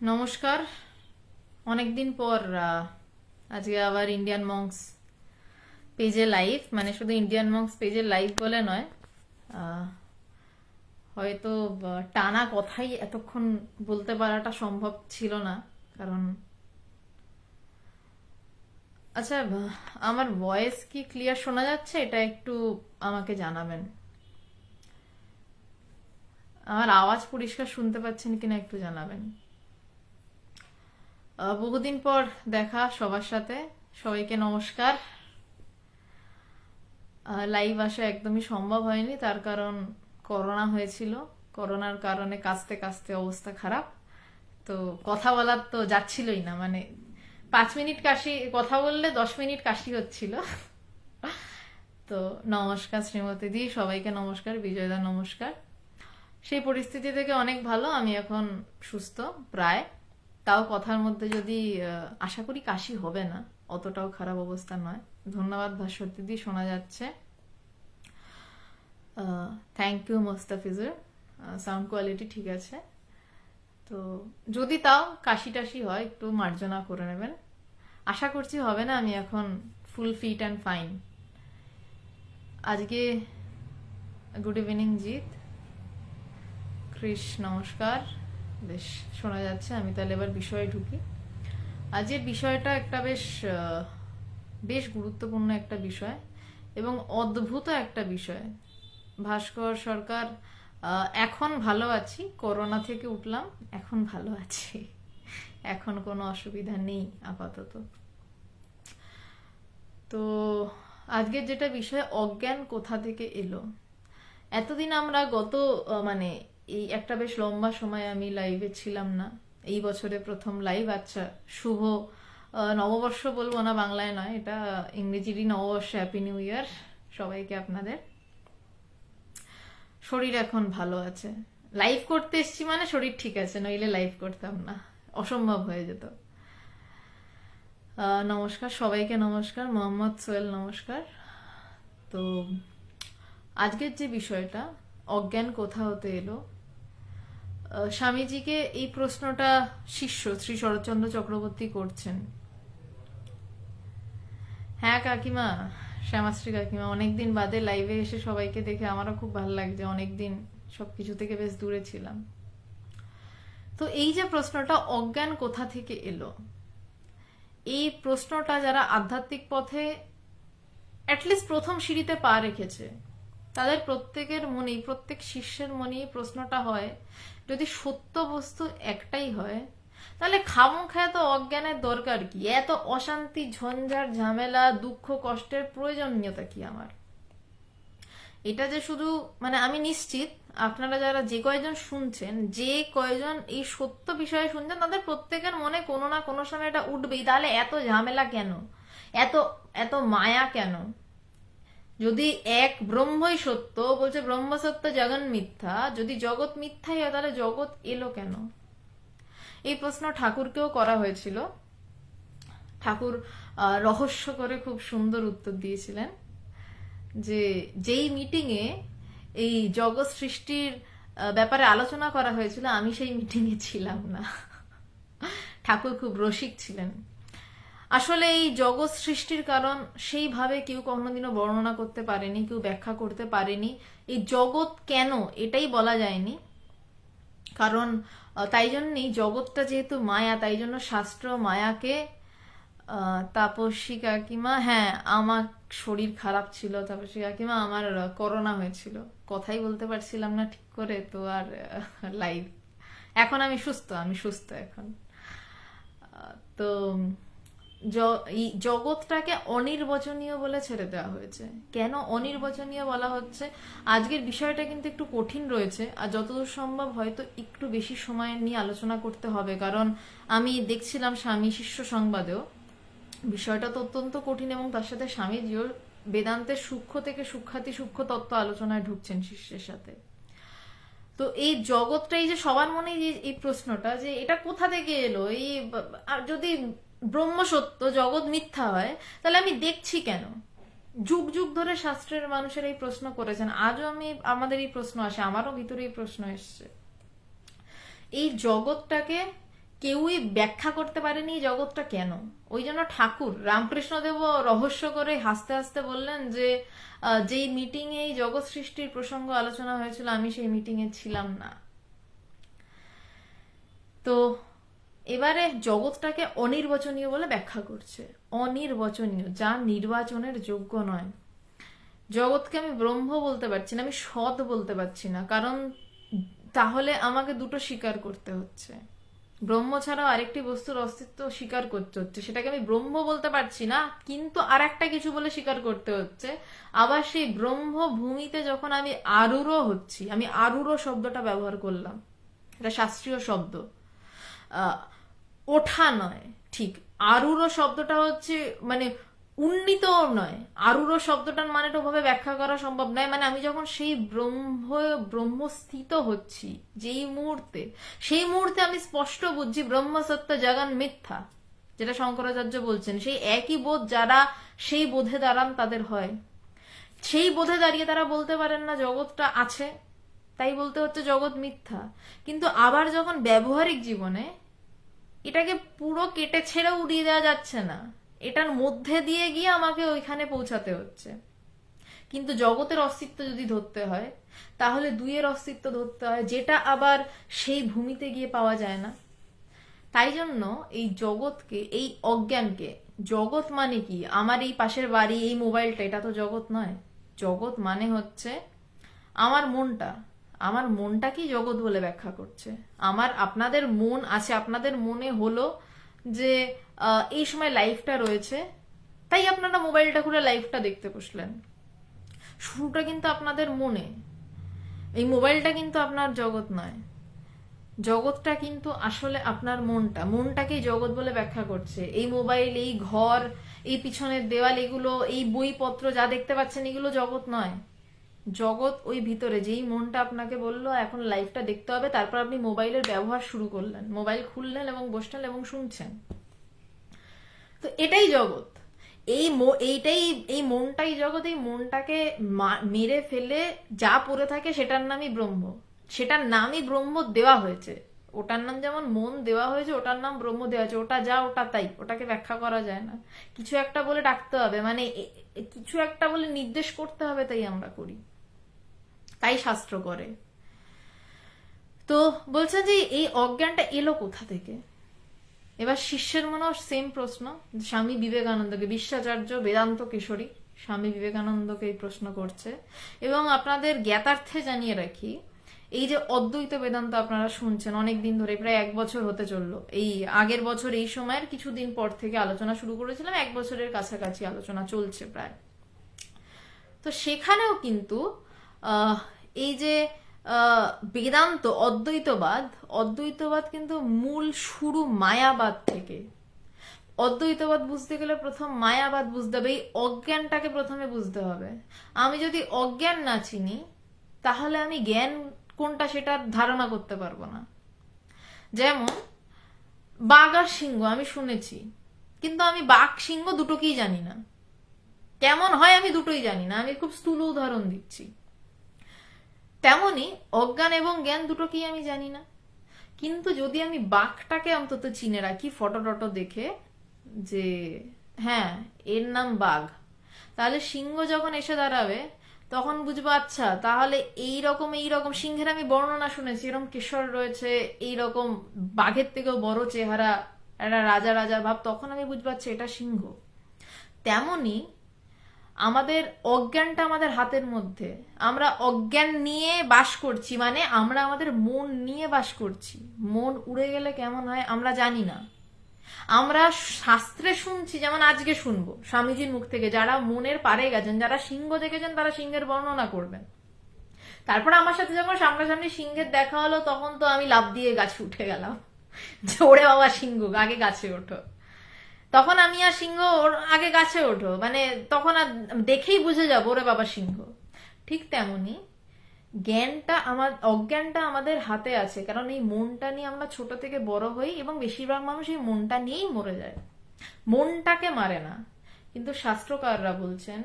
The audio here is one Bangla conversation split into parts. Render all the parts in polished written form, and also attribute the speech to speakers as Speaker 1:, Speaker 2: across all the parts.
Speaker 1: নমস্কার। অনেকদিন পর আজকে আবার ইন্ডিয়ান মংস পেজে লাইভ, মানে শুধু ইন্ডিয়ান মংস পেজে লাইভ বলে নয়, আহ, হয়তো টানা কথাই এতক্ষণ বলতে পারাটা সম্ভব ছিল না। কারণ আচ্ছা, আমার ভয়েস কি ক্লিয়ার শোনা যাচ্ছে? এটা একটু আমাকে জানাবেন। আমার আওয়াজ পরিষ্কার শুনতে পাচ্ছেন কিনা একটু জানাবেন। বহুদিন পর দেখা সবার সাথে। সবাইকে নমস্কার। লাইভ আসা একদমই সম্ভব হয়নি, তার কারণ করোনা হয়েছিল। করোনার কারণে কাশতে কাশতে অবস্থা খারাপ। তো কথা বলার তো যাচ্ছিলই না, মানে 5 মিনিট কাশি কথা বললে 10 মিনিট কাশি হচ্ছিল। তো নমস্কার শ্রীমতী দি, সবাইকে নমস্কার, বিজয়দা নমস্কার। সেই পরিস্থিতি থেকে অনেক ভালো, আমি এখন সুস্থ প্রায়। তাও কথার মধ্যে যদি আশা করি কাশি হবে না, অতটাও খারাপ অবস্থা নয়। ধন্যবাদ ভাস্বতী দি, শোনা যাচ্ছে। Thank you Mostafizur, sound quality ঠিক আছে। তো যদি তাও কাশি টাশি হয় একটু মার্জনা করে নেবেন। আশা করছি হবে না, আমি এখন ফুল ফিট অ্যান্ড ফাইন। আজকে গুড ইভিনিং জিৎ, ক্রিস নমস্কার। বেশ শোনা যাচ্ছে। আমি তাহলে এবার বিষয়ে ঢুকি। আজকের বিষয়টা একটা বেশ গুরুত্বপূর্ণ একটা বিষয় এবং অদ্ভুত একটা বিষয়। ভাস্কর সরকার, এখন ভালো আছি, করোনা থেকে উঠলাম, এখন ভালো আছি, এখন কোনো অসুবিধা নেই আপাতত। তো আজকের যেটা বিষয়, অজ্ঞান কোথা থেকে এলো। এতদিন আমরা মানে এই একটা বেশ লম্বা সময় আমি লাইভে ছিলাম না। এই বছরে প্রথম লাইভ। আচ্ছা, শুভ নববর্ষ বলবো না, বাংলায় নয়, এটা ইংরেজিরই নববর্ষ। হ্যাপি নিউ ইয়ার সবাইকে আপনাদের। শরীর এখন ভালো আছে। লাইভ করতে এসছি মানে শরীর ঠিক আছে, নইলে লাইভ করতাম না, অসম্ভব হয়ে যেত। নমস্কার সবাইকে, নমস্কার। মোহাম্মদ সোহেল নমস্কার। তো আজকের যে বিষয়টা, অজ্ঞান কোথা হতে এলো। স্বামীজিকে এই প্রশ্নটা শিষ্য শ্রী শরৎচন্দ্র চক্রবর্তী করছেন। হ্যাঁ কাকিমা, শ্যামাশ্রী কাকিমা, অনেকদিন বাদে লাইভে এসে সবাইকে দেখে আমারও খুব ভালো লাগছে। অনেকদিন সবকিছু থেকে বেশ দূরে ছিলাম। তো এই যে প্রশ্নটা, অজ্ঞান কোথা থেকে এলো, এই প্রশ্নটা যারা আধ্যাত্মিক পথে অ্যাটলিস্ট প্রথম সিঁড়িতে পা রেখেছে, তাদের প্রত্যেকের মনেই, প্রত্যেক শিষ্যের মনেই প্রশ্নটা হয়, যদি সত্য বস্তু একটাই হয় তাহলে খামোখা এত অজ্ঞানের দরকার কি? এত অশান্তি, ঝঞ্ঝাট, ঝামেলা, দুঃখ, কষ্টের প্রয়োজনীয়তা কি আমার? এটা যে শুধু, মানে আমি নিশ্চিত আপনারা যারা যে কয়জন শুনছেন, যে কয়জন এই সত্য বিষয়ে শুনছেন, তাদের প্রত্যেকের মনে কোনো না কোনো সময় এটা উঠবেই, তাহলে এত ঝামেলা কেন, এত এত মায়া কেন? যদি এক ব্রহ্মই সত্য, বলছে ব্রহ্ম সত্য জগন মিথ্যা, যদি জগৎ মিথ্যাই হয় তাহলে জগৎ এলো কেন? এই প্রশ্ন ঠাকুরকেও করা হয়েছিল। ঠাকুর রহস্য করে খুব সুন্দর উত্তর দিয়েছিলেন যে যেই মিটিং এ এই জগৎ সৃষ্টির ব্যাপারে আলোচনা করা হয়েছিল, আমি সেই মিটিং এ ছিলাম না। ঠাকুর খুব রসিক ছিলেন। আসলে এই জগৎ সৃষ্টির কারণ সেইভাবে কেউ কোনোদিনও বর্ণনা করতে পারেনি, কেউ ব্যাখ্যা করতে পারেনি। এই জগৎ কেন, এটাই বলা যায়নি। কারণ তাই জন্যই জগৎটা যেহেতু মায়া, তাই জন্য শাস্ত্র মায়াকে, তাপসী কাকিমা, হ্যাঁ আমার শরীর খারাপ ছিল তাপসী কাকিমা, আমার করোনা হয়েছিল, কথাই বলতে পারছিলাম না ঠিক করে, তো আর লাইভ। এখন আমি সুস্থ, আমি সুস্থ এখন। তো এই জগৎটাকে অনির্বচনীয় বলে ছেড়ে দেওয়া হয়েছে। কেন অনির্বচনীয় বলা হচ্ছে? আজকের বিষয়টা কিন্তু একটু কঠিন রয়েছে, আর যতদূর সম্ভব হয়তো একটু বেশি সময় নিয়ে আলোচনা করতে হবে, কারণ আমি দেখছিলাম স্বামী শিষ্য সংবাদেও বিষয়টা তো অত্যন্ত কঠিন, এবং তার সাথে স্বামীজিও বেদান্তের সূক্ষ্ম থেকে সূক্ষাতি সূক্ষ্ম তত্ত্ব আলোচনায় ঢুকছেন শিষ্যের সাথে। তো এই জগৎটাই যে সবার মনে এই প্রশ্নটা, যে এটা কোথা থেকে এলো, এই যদি ব্রহ্ম সত্য জগৎ মিথ্যা হয় তাহলে আমি দেখছি কেন? যুগ যুগ ধরে শাস্ত্রের মানুষের এই প্রশ্ন করেছেন, আজও আমাদের এই প্রশ্ন আসে, আমারও ভিতরে এই প্রশ্ন এসছে। এই জগৎটাকে কেউই ব্যাখ্যা করতে পারেনি এই জগৎটা কেন। ওই জন্য ঠাকুর রামকৃষ্ণদেব রহস্য করে হাসতে হাসতে বললেন যে যেই মিটিং এ এই জগৎ সৃষ্টির প্রসঙ্গ আলোচনা হয়েছিল আমি সেই মিটিং এ ছিলাম না। তো এবারে জগৎটাকে অনির্বচনীয় বলে ব্যাখ্যা করছে। অনির্বচনীয়, যা নির্বাচনের যোগ্য নয়। জগৎকে আমি ব্রহ্ম বলতে পারছি না, আমি সৎ বলতে পারছি না, কারণ তাহলে আমাকে দুটো স্বীকার করতে হচ্ছে। ব্রহ্ম ছাড়াও আরেকটি বস্তুর অস্তিত্ব স্বীকার করতে হচ্ছে, সেটাকে আমি ব্রহ্ম বলতে পারছি না, কিন্তু আর একটা কিছু বলে স্বীকার করতে হচ্ছে। আবার সেই ব্রহ্ম ভূমিতে যখন আমি আরূঢ় হচ্ছি, আমি আরূঢ় শব্দটা ব্যবহার করলাম, এটা শাস্ত্রীয় শব্দ, ওঠা নয়। ঠিক, আরূঢ় শব্দটা হচ্ছে মানে উন্নীত নয়। আরূঢ় শব্দটার মানেটা ওভাবে ব্যাখ্যা করা সম্ভব নয়। মানে আমি যখন সেই ব্রহ্মস্থিত হচ্ছি যেই মুহূর্তে, সেই মুহূর্তে আমি স্পষ্ট বুঝছি ব্রহ্ম সত্য জগন মিথ্যা, যেটা শঙ্করাচার্য বলছেন। সেই একই বোধ যারা সেই বোধে দাঁড়ান তাদের হয়। সেই বোধে দাঁড়িয়ে তারা বলতে পারেন না জগৎটা আছে, তাই বলতে হচ্ছে জগৎ মিথ্যা। কিন্তু আবার যখন ব্যবহারিক জীবনে এটাকে পুরো কেটে ছেড়ে উড়িয়ে দেওয়া যাচ্ছে না, এটার মধ্যে দিয়ে গিয়ে আমাকে ওইখানে পৌঁছাতে হচ্ছে। কিন্তু জগতের অস্তিত্ব যদি ধরতে হয় তাহলে দুইয়ের অস্তিত্ব ধরতে হয়, যেটা আবার সেই ভূমিতে গিয়ে পাওয়া যায় না। তাই জন্য এই জগৎকে, এই অজ্ঞানকে, জগৎ মানে কি আমার এই পাশের বাড়ি, এই মোবাইলটা, এটা তো জগৎ নয়। জগৎ মানে হচ্ছে আমার মনটা। আমার মনটাকেই জগৎ বলে ব্যাখ্যা করছে। আমার আপনাদের মন আছে, আপনাদের মনে হলো যে এই সময় লাইভটা রয়েছে, তাই আপনারা মোবাইলটা খুলে লাইভটা দেখতে বসলেন। শুরুটা কিন্তু আপনাদের মনে। এই মোবাইলটা কিন্তু আপনার জগৎ নয়। জগৎটা কিন্তু আসলে আপনার মনটা, মনটাকেই জগৎ বলে ব্যাখ্যা করছে। এই মোবাইল, এই ঘর, এই পিছনের দেওয়াল, এগুলো, এই বইপত্র যা দেখতে পাচ্ছেন, এগুলো জগৎ নয়। জগৎ ওই ভিতরে, যেই মনটা আপনাকে বললো এখন লাইভটা দেখতে হবে, তারপর আপনি মোবাইলের ব্যবহার শুরু করলেন, মোবাইল খুললেন এবং বসলেন এবং শুনছেন। তো এটাই জগৎ। এইটাই, এই মনটাই জগৎ। এই মনটাকে মেরে ফেলে যা পড়ে থাকে সেটার নামই ব্রহ্ম। সেটার নামই ব্রহ্ম দেওয়া হয়েছে। ওটার নাম যেমন মন দেওয়া হয়েছে, ওটার নাম ব্রহ্ম দেওয়া হয়েছে। ওটা যা ওটা তাই, ওটাকে ব্যাখ্যা করা যায় না। কিছু একটা বলে ডাকতে হবে, মানে কিছু একটা বলে নির্দেশ করতে হবে, তাই আমরা করি, তাই শাস্ত্র করে। তো বলছে যে এই অজ্ঞানটা এলো কোথা থেকে। এবার শিষ্যের মনেও সেম প্রশ্ন। স্বামী বিবেকানন্দকে, বিশ্বাচার্য বেদান্ত কেশরী স্বামী বিবেকানন্দকে এই প্রশ্ন করছে। এবং আপনাদের জ্ঞাতার্থে জানিয়ে রাখি, এই যে অদ্বৈত বেদান্ত আপনারা শুনছেন অনেকদিন ধরে, প্রায় 1 বছর হতে চললো। এই আগের বছর এই সময়ের কিছুদিন পর থেকে আলোচনা শুরু করেছিলাম, 1 বছরের কাছাকাছি আলোচনা চলছে প্রায়। তো সেখানেও কিন্তু এই যে বেদান্ত, অদ্বৈতবাদ কিন্তু মূল শুরু মায়াবাদ থেকে। অদ্বৈতবাদ বুঝতে গেলে প্রথম মায়াবাদ বুঝতে হবে, এই অজ্ঞানটাকে প্রথমে বুঝতে হবে। আমি যদি অজ্ঞান না চিনি তাহলে আমি জ্ঞান কোনটা সেটা ধারণা করতে পারবো না। যেমন বাঘ আর সিংহ আমি শুনেছি, কিন্তু আমি বাঘ সিংহ দুটোকেই জানি না। কেমন হয় আমি দুটোই জানি না, আমি খুব স্থূল উদাহরণ দিচ্ছি। তেমনি অজ্ঞান এবং জ্ঞান দুটোকেই আমি জানি না। কিন্তু যদি আমি বাঘটাকে অন্তত চিনে রাখি ফটো টটো দেখে, যে হ্যাঁ এর নাম বাঘ, তাহলে সিংহ যখন এসে দাঁড়াবে তখন বুঝবো আচ্ছা তাহলে এইরকম সিংহের আমি বর্ণনা শুনেছি, এরকম কেশর রয়েছে, এইরকম বাঘের থেকেও বড় চেহারা, একটা রাজা রাজা ভাব, তখন আমি বুঝতে পারছি এটা সিংহ। তেমনি আমাদের অজ্ঞানটা আমাদের হাতের মধ্যে, আমরা অজ্ঞান নিয়ে বাস করছি, মানে আমরা আমাদের মন নিয়ে বাস করছি। মন উড়ে গেলে কেমন হয় আমরা জানি না। আমরা শাস্ত্রে শুনছি, যেমন আজকে শুনবো স্বামীজির মুখ থেকে, যারা মনের পারে গেছেন, যারা সিংহ দেখেছেন তারা সিংহের বর্ণনা করবেন। তারপর আমার সাথে যখন সামনাসামনি সিংহের দেখা হলো তখন তো আমি লাফ দিয়ে গাছে উঠে গেলাম, যে ওরে বাবা সিংহ, আগে গাছে ওঠো। তখন আমি আর সিংহ, ওর আগে গাছে ওঠো, মানে তখন আর দেখেই বুঝে যাবো ওরে বাবা সিংহ। ঠিক তেমনি জ্ঞানটা, অজ্ঞানটা আমাদের হাতে আছে, কারণ এই মনটা নিয়ে আমরা ছোট থেকে বড় হই এবং বেশিরভাগ মানুষ এই মনটা নিয়েই মরে যায়, মনটাকে মারে না। কিন্তু শাস্ত্রকাররা বলছেন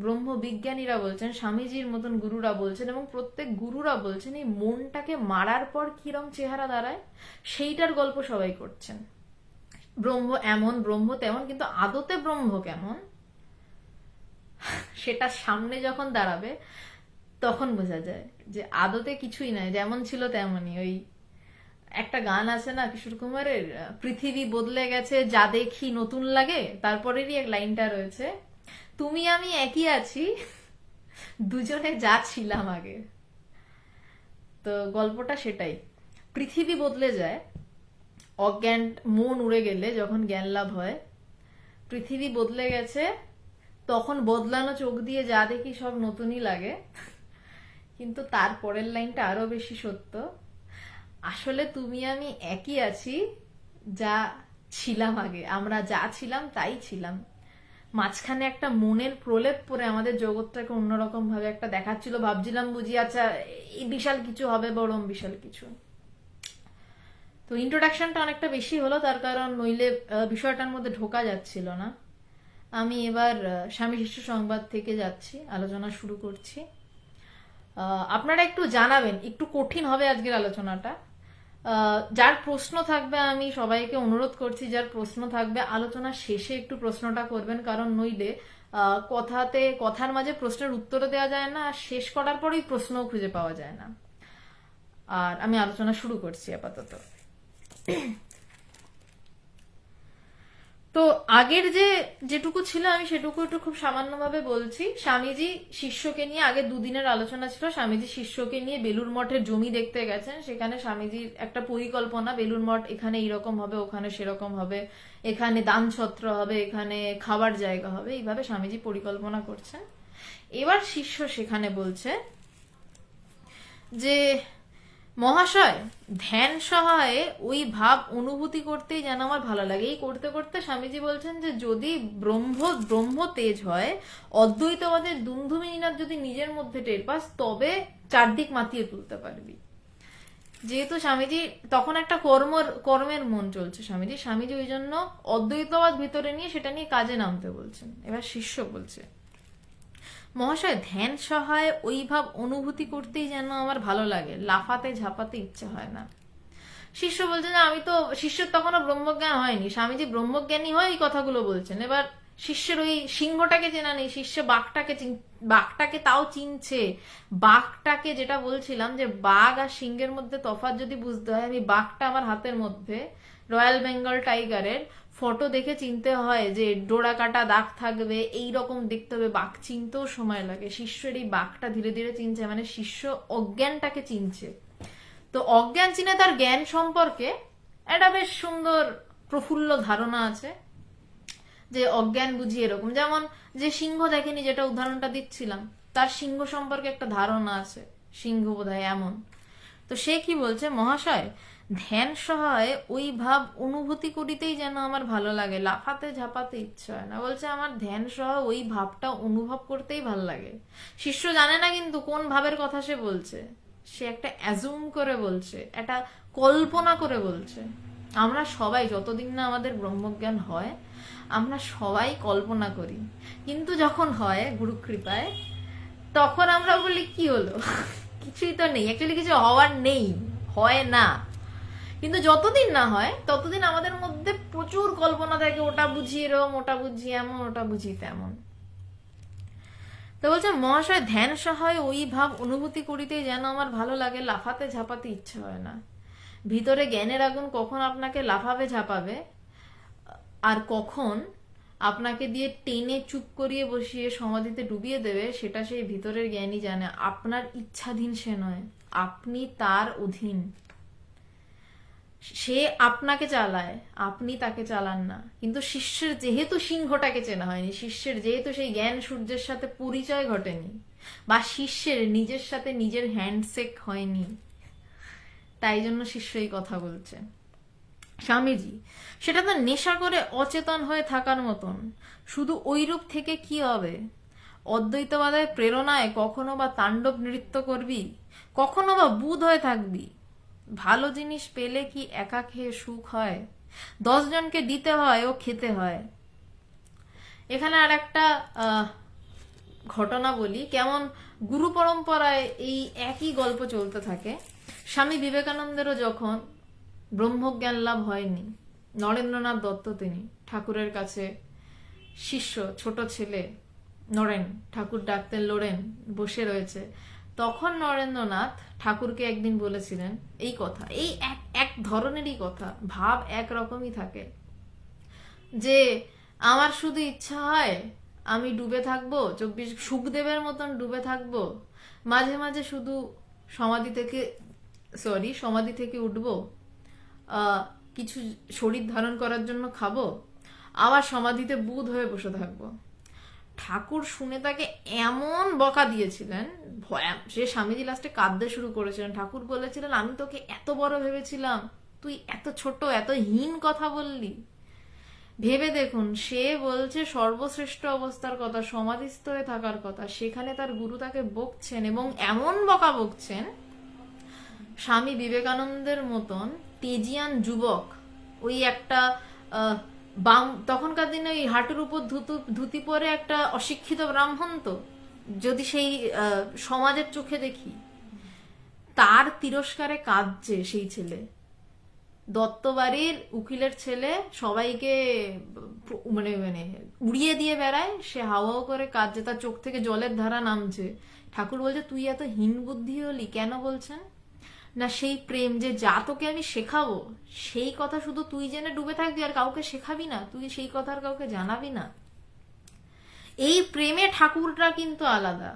Speaker 1: ব্রহ্ম বিজ্ঞানীরা বলছেন, স্বামীজির মতন গুরুরা বলছেন, এবং প্রত্যেক গুরুরা বলছেন এই মনটাকে মারার পর কিরম চেহারা দাঁড়ায় সেইটার গল্প সবাই করছেন। ব্রহ্ম এমন, ব্রহ্ম তেমন, কিন্তু আদতে ব্রহ্ম কেমন সেটা সামনে যখন দাঁড়াবে তখন বোঝা যায় যে আদতে কিছুই নাই, যেমন ছিল তেমনই। ওই একটা গান আছে না কিশোর কুমারের, পৃথিবী বদলে গেছে যা দেখি নতুন লাগে, তারপরেরই এক লাইনটা রয়েছে, তুমি আমি একই আছি দুজনে যা ছিলাম আগে। তো গল্পটা সেটাই, পৃথিবী বদলে যায় অজ্ঞান, মন উড়ে গেলে যখন জ্ঞান লাভ হয়, পৃথিবী বদলে গেছে, তখন বদলানো চোখ দিয়ে যা দেখি সব নতুনই লাগে। কিন্তু তারপরের লাইনটা আরো বেশি সত্য, আসলে তুমি আমি একই আছি যা ছিলাম আগে, আমরা যা ছিলাম তাই ছিলাম। মাঝখানে একটা মনের প্রলেপ পরে আমাদের জগৎটাকে অন্যরকম ভাবে একটা দেখাচ্ছিল, ভাবছিলাম বুঝি আচ্ছা এই বিশাল কিছু হবে, বরং বিশাল কিছু। তো ইন্ট্রোডাকশনটা অনেকটা বেশি হলো, তার কারণ নইলে বিষয়টার মধ্যে ঢোকা যাচ্ছিল না। আমি এবার স্বামী শিষ্য সংবাদ থেকে যাচ্ছি, আলোচনা শুরু করছি। আপনারা একটু জানাবেন, একটু কঠিন হবে আজকের আলোচনাটা। যার প্রশ্ন থাকবে আমি সবাইকে অনুরোধ করছি, যার প্রশ্ন থাকবে আলোচনা শেষে একটু প্রশ্নটা করবেন, কারণ নইলে কথার মাঝে প্রশ্নের উত্তরও দেওয়া যায় না, আর শেষ করার পরেই প্রশ্নও খুঁজে পাওয়া যায় না। আর আমি আলোচনা শুরু করছি আপাতত। তো আগের যেটুকু ছিল আমি সেটুকু একটু খুব সামান্যভাবে বলছি। স্বামীজি শিষ্যকে নিয়ে, আগে দুদিনের আলোচনা ছিল, স্বামীজি শিষ্যকে নিয়ে বেলুর মঠের জমি দেখতে গেছেন। সেখানে স্বামীজির একটা পরিকল্পনা, বেলুর মঠ এখানে এইরকম হবে, ওখানে সেরকম হবে, এখানে দান ছত্র হবে, এখানে খাবার জায়গা হবে, এইভাবে স্বামীজি পরিকল্পনা করছেন। এবার শিষ্য সেখানে বলছে যে মহাশয়, ধ্যান সহায়ে ওই ভাব অনুভূতি করতেই যেন আমার ভালো লাগে। এই করতে করতে স্বামীজি বলছেন যে যদি ব্রহ্ম তেজ হয়, অদ্বৈতবাদের দুমধুমি নিনাদ যদি নিজের মধ্যে টের পাস, তবে চারদিক মাতিয়ে তুলতে পারবি। যেহেতু স্বামীজি তখন একটা কর্মের মন চলছে, স্বামীজি ওই জন্য অদ্বৈতবাদ ভিতরে নিয়ে সেটা নিয়ে কাজে নামতে বলছেন। এবার শিষ্য বলছে, মহাশয়, ধ্যান সহায় ওই ভাব অনুভূতি করতেই যেন আমার ভালো লাগে, লাফাতে ঝাপাতে ইচ্ছে হয় না। শিষ্য বলছে যে আমি তো, শিষ্যের তখনও ব্রহ্মজ্ঞান হয়নি, স্বামীজি ব্রহ্মজ্ঞানী হয়ে এই কথাগুলো বলছেন। এবার শিষ্যের ওই সিংহটাকে চেনা নেই, শিষ্য বাঘটাকে তাও চিনছে। বাঘটাকে, যেটা বলছিলাম যে বাঘ আর সিংহের মধ্যে তফাৎ যদি বুঝতে হয়, আমি বাঘটা আমার হাতের মধ্যে রয়্যাল বেঙ্গল টাইগারের ফটো দেখে চিনতে হয় যে ডোরা কাটা দাগ থাকবে, এই রকম দেখতে হবে, বাঘ চিনতেও সময় লাগে। শিষ্যের এই বাঘটা ধীরে ধীরে চিনছে, মানে শিষ্য অজ্ঞানটাকে চিনছে। তো অজ্ঞান চিনে তার জ্ঞান সম্পর্কে একটা বেশ সুন্দর প্রফুল্ল ধারণা আছে, যে অজ্ঞান বুঝি এরকম, যেমন যে সিংহ দেখেনি, যেটা উদাহরণটা দিচ্ছিলাম, তার সিংহ সম্পর্কে একটা ধারণা আছে, সিংহ বোধহয় এমন। তো সে কি বলছে, মহাশয়, ধ্যান সহায়ে ওই ভাব অনুভূতি করিতেই যেন আমার ভালো লাগে, লাফাতে ঝাপাতে ইচ্ছে হয় না। বলছে আমার ধ্যান সহ ওই ভাবটা অনুভব করতেই ভালো লাগে। শিষ্য জানে না কিন্তু কোন ভাবের কথা সে বলছে, সে একটা অ্যাজুম করে বলছে, একটা কল্পনা করে বলছে। আমরা সবাই, যতদিন না আমাদের ব্রহ্মজ্ঞান হয়, আমরা সবাই কল্পনা করি, কিন্তু যখন হয় গুরুকৃপায়, তখন আমরা বলি কি হলো, কিছুই তো নেই, অ্যাকচুয়ালি কিছু হওয়ার নেই, হয় না। কিন্তু যতদিন না হয় ততদিন আমাদের মধ্যে প্রচুর কল্পনা থাকে, ওটা বুঝি এরম, ওটা বুঝি এমন, ওটা বুঝি তেমন। তো বলছে মহাশয়, ধ্যান সহায় ওই ভাব অনুভূতি করিতেই যেন আমার ভালো লাগে, লাফাতে ঝাপাতে ইচ্ছে হয় না। ভিতরে জ্ঞানের আগুন কখন আপনাকে লাফাবে ঝাপাবে, আর কখন আপনাকে দিয়ে টেনে চুপ করিয়ে বসিয়ে সমাধিতে ডুবিয়ে দেবে, সেটা সেই ভিতরের জ্ঞানী জানে। আপনার ইচ্ছাধীন সে নয়, আপনি তার অধীন। সে আপনাকে চালায়, আপনি তাকে চালান না। কিন্তু শিষ্যের যেহেতু সিংহটাকে চেনা হয়নি, শিষ্যের যেহেতু সেই জ্ঞান সূর্যের সাথে পরিচয় ঘটেনি, বা শিষ্যের নিজের সাথে নিজের হ্যান্ডশেক হয়নি, তাই জন্য শিষ্য এই কথা বলছে। স্বামীজি, সেটা তো নেশা করে অচেতন হয়ে থাকার মতন, শুধু ওইরূপ থেকে কি হবে? অদ্বৈতবাদের প্রেরণায় কখনো বা তাণ্ডব নৃত্য করবি, কখনো বা বুধ হয়ে থাকবি। ভালো জিনিস পেলে কি একা খেয়ে সুখ হয়? 10 জনকে দিতে হয় ও খেতে হয়। এখানে আর একটা ঘটনা বলি, কেমন গুরু পরম্পরায় এই একই গল্প চলতে থাকে। স্বামী বিবেকানন্দেরও যখন ব্রহ্মজ্ঞান লাভ হয়নি, নরেন্দ্রনাথ দত্ত তিনি ঠাকুরের কাছে শিষ্য, ছোট ছেলে নরেন, ঠাকুর ডাকতেন লোরেন, বসে রয়েছে। তখন নরেন্দ্রনাথ ঠাকুরকে একদিন বলেছিলেন এই কথা, এই এক এক ধরনেরই কথা, ভাব একরকমই থাকে, যে আমার শুধু ইচ্ছা হয় আমি ডুবে থাকবো, সুখদেবের মতন ডুবে থাকবো, মাঝে মাঝে শুধু সমাধি থেকে উঠবো, কিছু শরীর ধারণ করার জন্য খাবো, আবার সমাধিতে বুঁদ হয়ে বসে থাকবো। ঠাকুর শুনে তাকে এমন বকা দিয়েছিলেন, সে স্বামীজি লাস্টে কাঁদতে শুরু করেছিলেন। ঠাকুর বলেছিলেন, আমি তোকে এত বড় ভেবেছিলাম, তুই এত ছোট, এত হীন কথা বললি। ভেবে দেখুন, সে বলছে সর্বশ্রেষ্ঠ অবস্থার কথা, সমাধিস্থ হয়ে থাকার কথা, সেখানে তার গুরু তাকে বকছেন, এবং এমন বকা বকছেন, স্বামী বিবেকানন্দের মতন তেজিয়ান যুবক, ওই একটা তখনকার দিনে ওই হাঁটুর উপর ধুতি পরে একটা অশিক্ষিত ব্রাহ্মণ, তো যদি সেই সমাজের চোখে দেখি, তার তিরস্কারে কাঁদছে সেই ছেলে। দত্তবাড়ির উকিলের ছেলে সবাইকে মানে মানে উড়িয়ে দিয়ে বেড়ায়, সে হাওয়াও করে কাঁদছে, তার চোখ থেকে জলের ধারা নামছে। ঠাকুর বলছে, তুই এত হীন বুদ্ধি হলি কেন? বলছেন না, সেই প্রেম যে যা তোকে আমি শেখাবো, সেই কথা শুধু তুই জেনে ডুবে থাকবি আর কাউকে শেখাবি না, তুই সেই কথা আর কাউকে জানাবি না। এই প্রেমে ঠাকুররা কিন্তু আলাদা।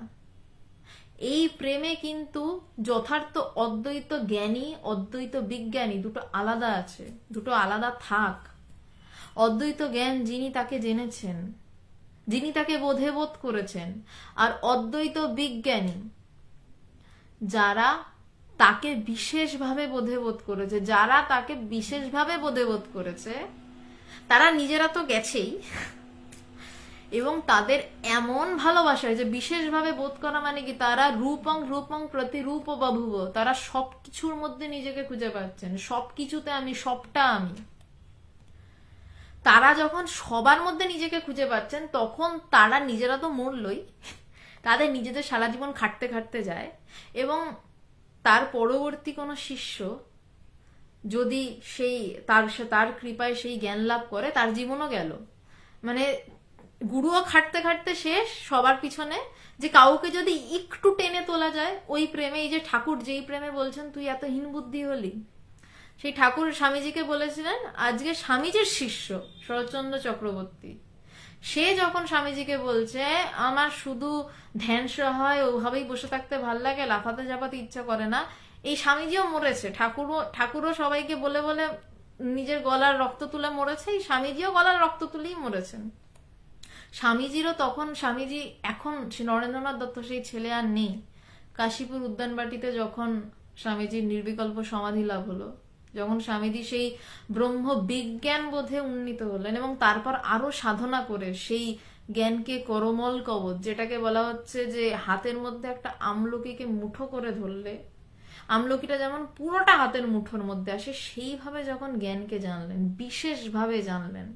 Speaker 1: এই প্রেমে কিন্তু যথার্থ অদ্বৈত জ্ঞানী, অদ্বৈত বিজ্ঞানী দুটো আলাদা আছে, দুটো আলাদা থাক। অদ্বৈত জ্ঞান যিনি তাকে জেনেছেন, যিনি তাকে বোধে বোধ করেছেন, আর অদ্বৈত বিজ্ঞানী যারা তাকে বিশেষভাবে বোধে বোধ করেছে, যারা তাকে বিশেষভাবে বোধে বোধ করেছে, তারা নিজেরা তো গেছেই, এবং তাদের এমন ভালোবাসা যে বিশেষভাবে বোধ করা মানে কি, তারা রূপং রূপং প্রতিরূপ বাভুব, তারা সবকিছুর মধ্যে নিজেকে খুঁজে পাচ্ছেন, সবকিছুতে আমি, সবটা আমি। তারা যখন সবার মধ্যে নিজেকে খুঁজে পাচ্ছেন, তখন তারা নিজেরা তো মরলই, তাদের নিজেদের সারা জীবন খাটতে খাটতে যায়, এবং তার পরবর্তী কোনো শিষ্য যদি সেই তার কৃপায় সেই জ্ঞান লাভ করে, তার জীবনও গেল। মানে গুরুও খাটতে খাটতে শেষ সবার পিছনে, যে কাউকে যদি একটু টেনে তোলা যায় ওই প্রেমে, এই যে ঠাকুর যেই প্রেমে বলছেন তুই এত হীন বুদ্ধি হলি, সেই ঠাকুর স্বামীজিকে বলেছিলেন, আজকে স্বামীজির শিষ্য শরৎচন্দ্র চক্রবর্তী, সে যখন স্বামীজিকে বলছে আমার শুধু ধ্যান হয়, ওভাবেই বসে থাকতে ভাল লাগে, লাফাতে জাফাতে ইচ্ছা করে না, এই স্বামীজিও মরেছে, ঠাকুরও সবাইকে বলে বলে নিজের গলার রক্ত তুলে মরেছে, এই স্বামীজিও গলার রক্ত তুলেই মরেছেন। স্বামীজিরও তখন, স্বামীজি এখন নরেন্দ্রনাথ দত্ত সেই ছেলে আর নেই, কাশীপুর উদ্যানবাটিতে যখন স্বামীজির নির্বিকল্প সমাধি লাভ হলো, যখন স্বামীজি সেই ব্রহ্ম বিজ্ঞান বোধে উন্নীত হলেন, এবং তারপর আরো সাধনা করে সেই জ্ঞানকে করমল কবচ, যেটাকে বলা হচ্ছে যে হাতের মধ্যে একটা আমলকিকে মুঠো করে ধরলে আমলকিটা যেমন পুরোটা হাতের মুঠোর মধ্যে আসে, সেইভাবে যখন জ্ঞানকে জানলেন, বিশেষভাবে জানলেন,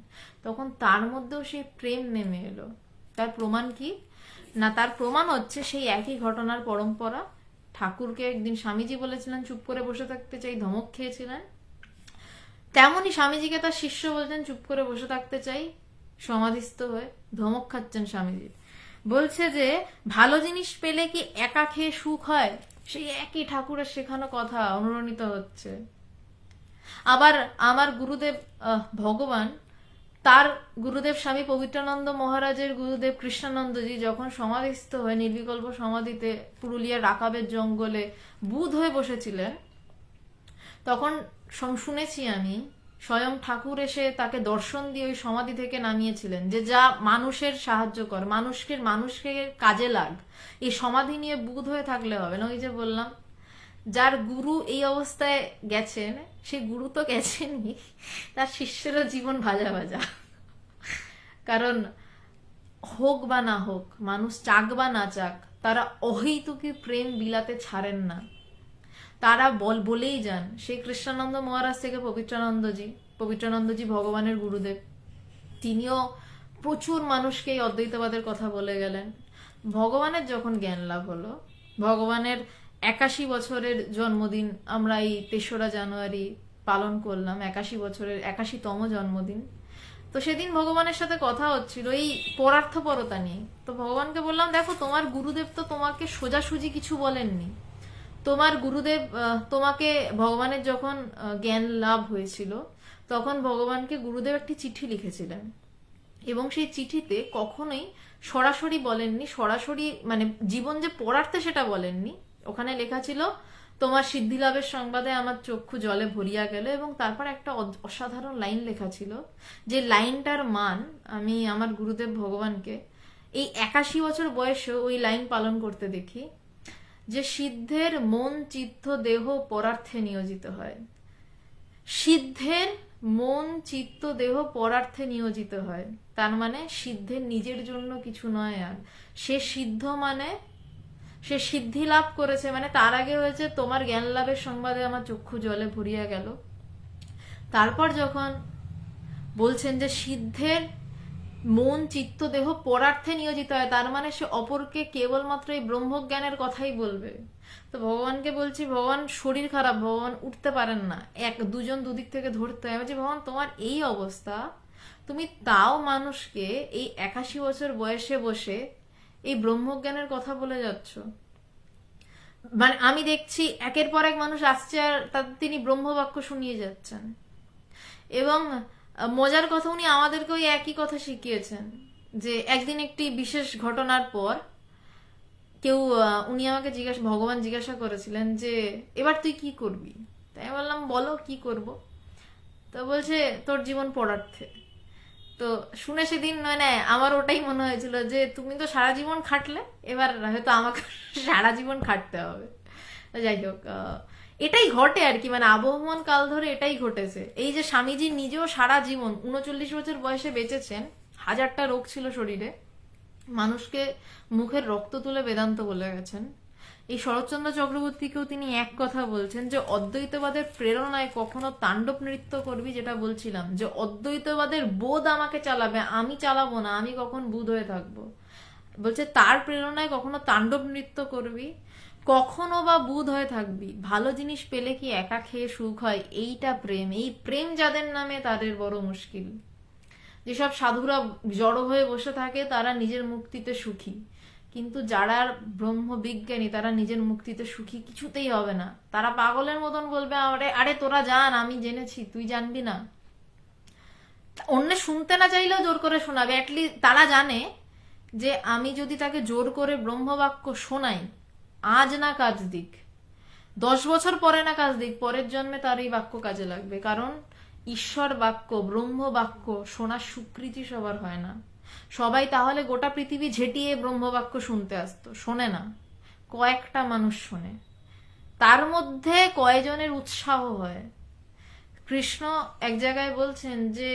Speaker 1: তখন তার মধ্যেও সেই প্রেম নেমে এলো। তার প্রমাণ কি না, তার প্রমাণ হচ্ছে সেই একই ঘটনার পরম্পরা। ঠাকুরকে একদিন স্বামীজি বলেছিলেন চুপ করে বসে থাকতে চাই, ধমক খেয়েছিলেন, তেমনি স্বামীজিকে তার শিষ্য বলছেন চুপ করে বসে থাকতে চাই, সমাধিস্থ হয়ে ধমক খাচ্ছেন স্বামীজি। বলছে যে ভালো জিনিস পেলে কি একা খেয়ে সুখ হয়, সেই একই ঠাকুরের শেখানো কথা অনুরণিত হচ্ছে। আবার আমার গুরুদেব ভগবান, তার গুরুদেব স্বামী পবিত্রানন্দ মহারাজের গুরুদেব কৃষ্ণানন্দজি যখন সমাধিস্থ হয়ে নির্বিকল্প সমাধিতে পুরুলিয়ার রাকাবের জঙ্গলে বুঁদ হয়ে বসেছিলেন, তখন শুনেছি আমি স্বয়ং ঠাকুর এসে তাকে দর্শন দিয়ে ওই সমাধি থেকে নামিয়েছিলেন, যে যা মানুষের সাহায্য কর, মানুষকে কাজে লাগ, এই সমাধি নিয়ে বুঁদ হয়ে থাকলে হবে না। ওই যে বললাম, যার গুরু এই অবস্থায় গেছেন, সে গুরু তো গেছেনই, তার শিষ্যেরও জীবন ভাজা ভাজা। কারণ হোক বা না হোক, মানুষ চাক বা না চাক, তারা অহৈতুকী প্রেম বিলাতে ছাড়েন না। তারা বলেই যান, সেই কৃষ্ণানন্দ মহারাজ থেকে পবিত্রানন্দজি ভগবানের গুরুদেব, তিনিও প্রচুর মানুষকে এই অদ্বৈতবাদের কথা বলে গেলেন। ভগবানের যখন জ্ঞান লাভ হলো, ভগবানের 81 বছরের জন্মদিন আমরা এই 3রা জানুয়ারি পালন করলাম, 81 বছরের 81তম জন্মদিন। তো সেদিন ভগবানের সাথে কথা হচ্ছিল এই পরার্থপরতা নিয়ে। তো ভগবানকে বললাম, দেখো তোমার গুরুদেব তো তোমাকে সোজাসুজি কিছু বলেননি। তোমার গুরুদেব তোমাকে, ভগবানের যখন জ্ঞান লাভ হয়েছিল তখন ভগবানকে গুরুদেব একটি চিঠি লিখেছিলেন, এবং সেই চিঠিতে কখনোই সরাসরি বলেননি, সরাসরি মানে জীবন যে পড়ার্থে সেটা বলেননি। ওখানে লেখা ছিল, তোমার সিদ্ধি লাভের সংবাদে আমার চক্ষু জলে ভরিয়া গেল, এবং তারপর একটা অসাধারণ লাইন লেখা ছিল, যে লাইনটার মান আমি আমার গুরুদেব ভগবানকে এই 81 বছর বয়সেও ওই লাইন পালন করতে দেখি, যে সিদ্ধের মন চিত্ত দেহ পরার্থে নিয়োজিত হয়। সিদ্ধের মন চিত্ত দেহ পরার্থে নিয়োজিত হয়, তার মানে সিদ্ধের নিজের জন্য কিছু নয়। আর সে সিদ্ধ মানে সে সিদ্ধি লাভ করেছে, মানে তার আগে হয়েছে তোমার জ্ঞান লাভের সংবাদে আমার চক্ষু জলে ভরিয়া গেল। তারপর যখন বলছেন যে সিদ্ধের মন চিত্ত দেহ পরার্থে নিয়োজিত হয়, তার মানে সে অপরকে কেবলমাত্র এই ব্রহ্মজ্ঞানের কথাই বলবে। তো ভগবানকে বলছি, ভগবান শরীর খারাপ, ভগবান উঠতে পারেন না, দুজন দুদিক থেকে ধরতে হয়। বলছি, ভগবান তোমার এই অবস্থা, তুমি তাও মানুষকে এই 81 বছর বয়সে বসে এই ব্রহ্মজ্ঞানের কথা বলে যাচ্ছ। মানে আমি দেখছি একের পর এক মানুষ আসছে আর তিনি ব্রহ্মবাক্য শুনিয়ে যাচ্ছেন। এবং মজার কথা, উনি আমাদেরকে ওই একই কথা শিখিয়েছেন, যে একদিন একটি বিশেষ ঘটনার পর কেউ উনি আমাকে ভগবান জিজ্ঞাসা করেছিলেন যে এবার তুই কি করবি। তাই বললাম, বলো কি করব। তো বলছে, তোর জীবন পড়ার্থে। তো শুনে সেদিন মানে আমার ওটাই মনে হয়েছিল, যে তুমি তো সারা জীবন খাটলে, এবার হয়তো আমাকে সারা জীবন খাটতে হবে। যাই হোক, এটাই ঘটে আর কি, মানে আবহমান কাল ধরে এটাই ঘটেছে। এই যে স্বামীজি নিজেও সারা জীবন 39 বছর বয়সে বেঁচেছেন, হাজারটা রোগ ছিল শরীরে, মানুষকে মুখের রক্ত তুলে বেদান্ত বলে গেছেন। এই শরৎচন্দ্র চক্রবর্তীকেও তিনি এক কথা বলছেন, যে অদ্বৈতবাদের প্রেরণায় কখনো তাণ্ডব নৃত্য করবি, যেটা বলছিলাম, যে অদ্বৈতবাদের বোধ আমাকে চালাবে, আমি চালাবো না, আমি কখন বুধ হয়ে থাকবো। বলছে তার প্রেরণায় কখনো তাণ্ডব নৃত্য করবি, কখনো বা বুধ হয়ে থাকবি। ভালো জিনিস পেলে কি একা খেয়ে সুখ হয়? এইটা প্রেম। এই প্রেম যাদের নামে তাদের বড় মুশকিল। যেসব সাধুরা জড়ো হয়ে বসে থাকে তারা নিজের মুক্তিতে সুখী, কিন্তু যারা ব্রহ্ম বিজ্ঞানী তারা নিজের মুক্তিতে সুখী কিছুতেই হবে না। তারা পাগলের মতন বলবে, আরে আরে তোরা জান, আমি জেনেছি, তুই জানবি না। অন্য শুনতে না চাইলেও জোর করে শোনাবে। অ্যাটলিস্ট তারা জানে যে আমি যদি তাকে জোর করে ব্রহ্মবাক্য শোনাই, আজ না কাজ দিক, 10 বছর পরে না কাজ দিক, পরের জন্মে তার এই বাক্য কাজে লাগবে। কারণ ঈশ্বর বাক্য, ব্রহ্ম বাক্য শোনার সুকৃতি সবার হয় না। সবাই তাহলে গোটা পৃথিবী ঝেঁটিয়ে ব্রহ্মবাক্য শুনতে আসতো, শোনে না, কয়েকটা মানুষ শোনে, তার মধ্যে কয়জনের উৎসাহ হয়। কৃষ্ণ এক জায়গায় বলছেন যে,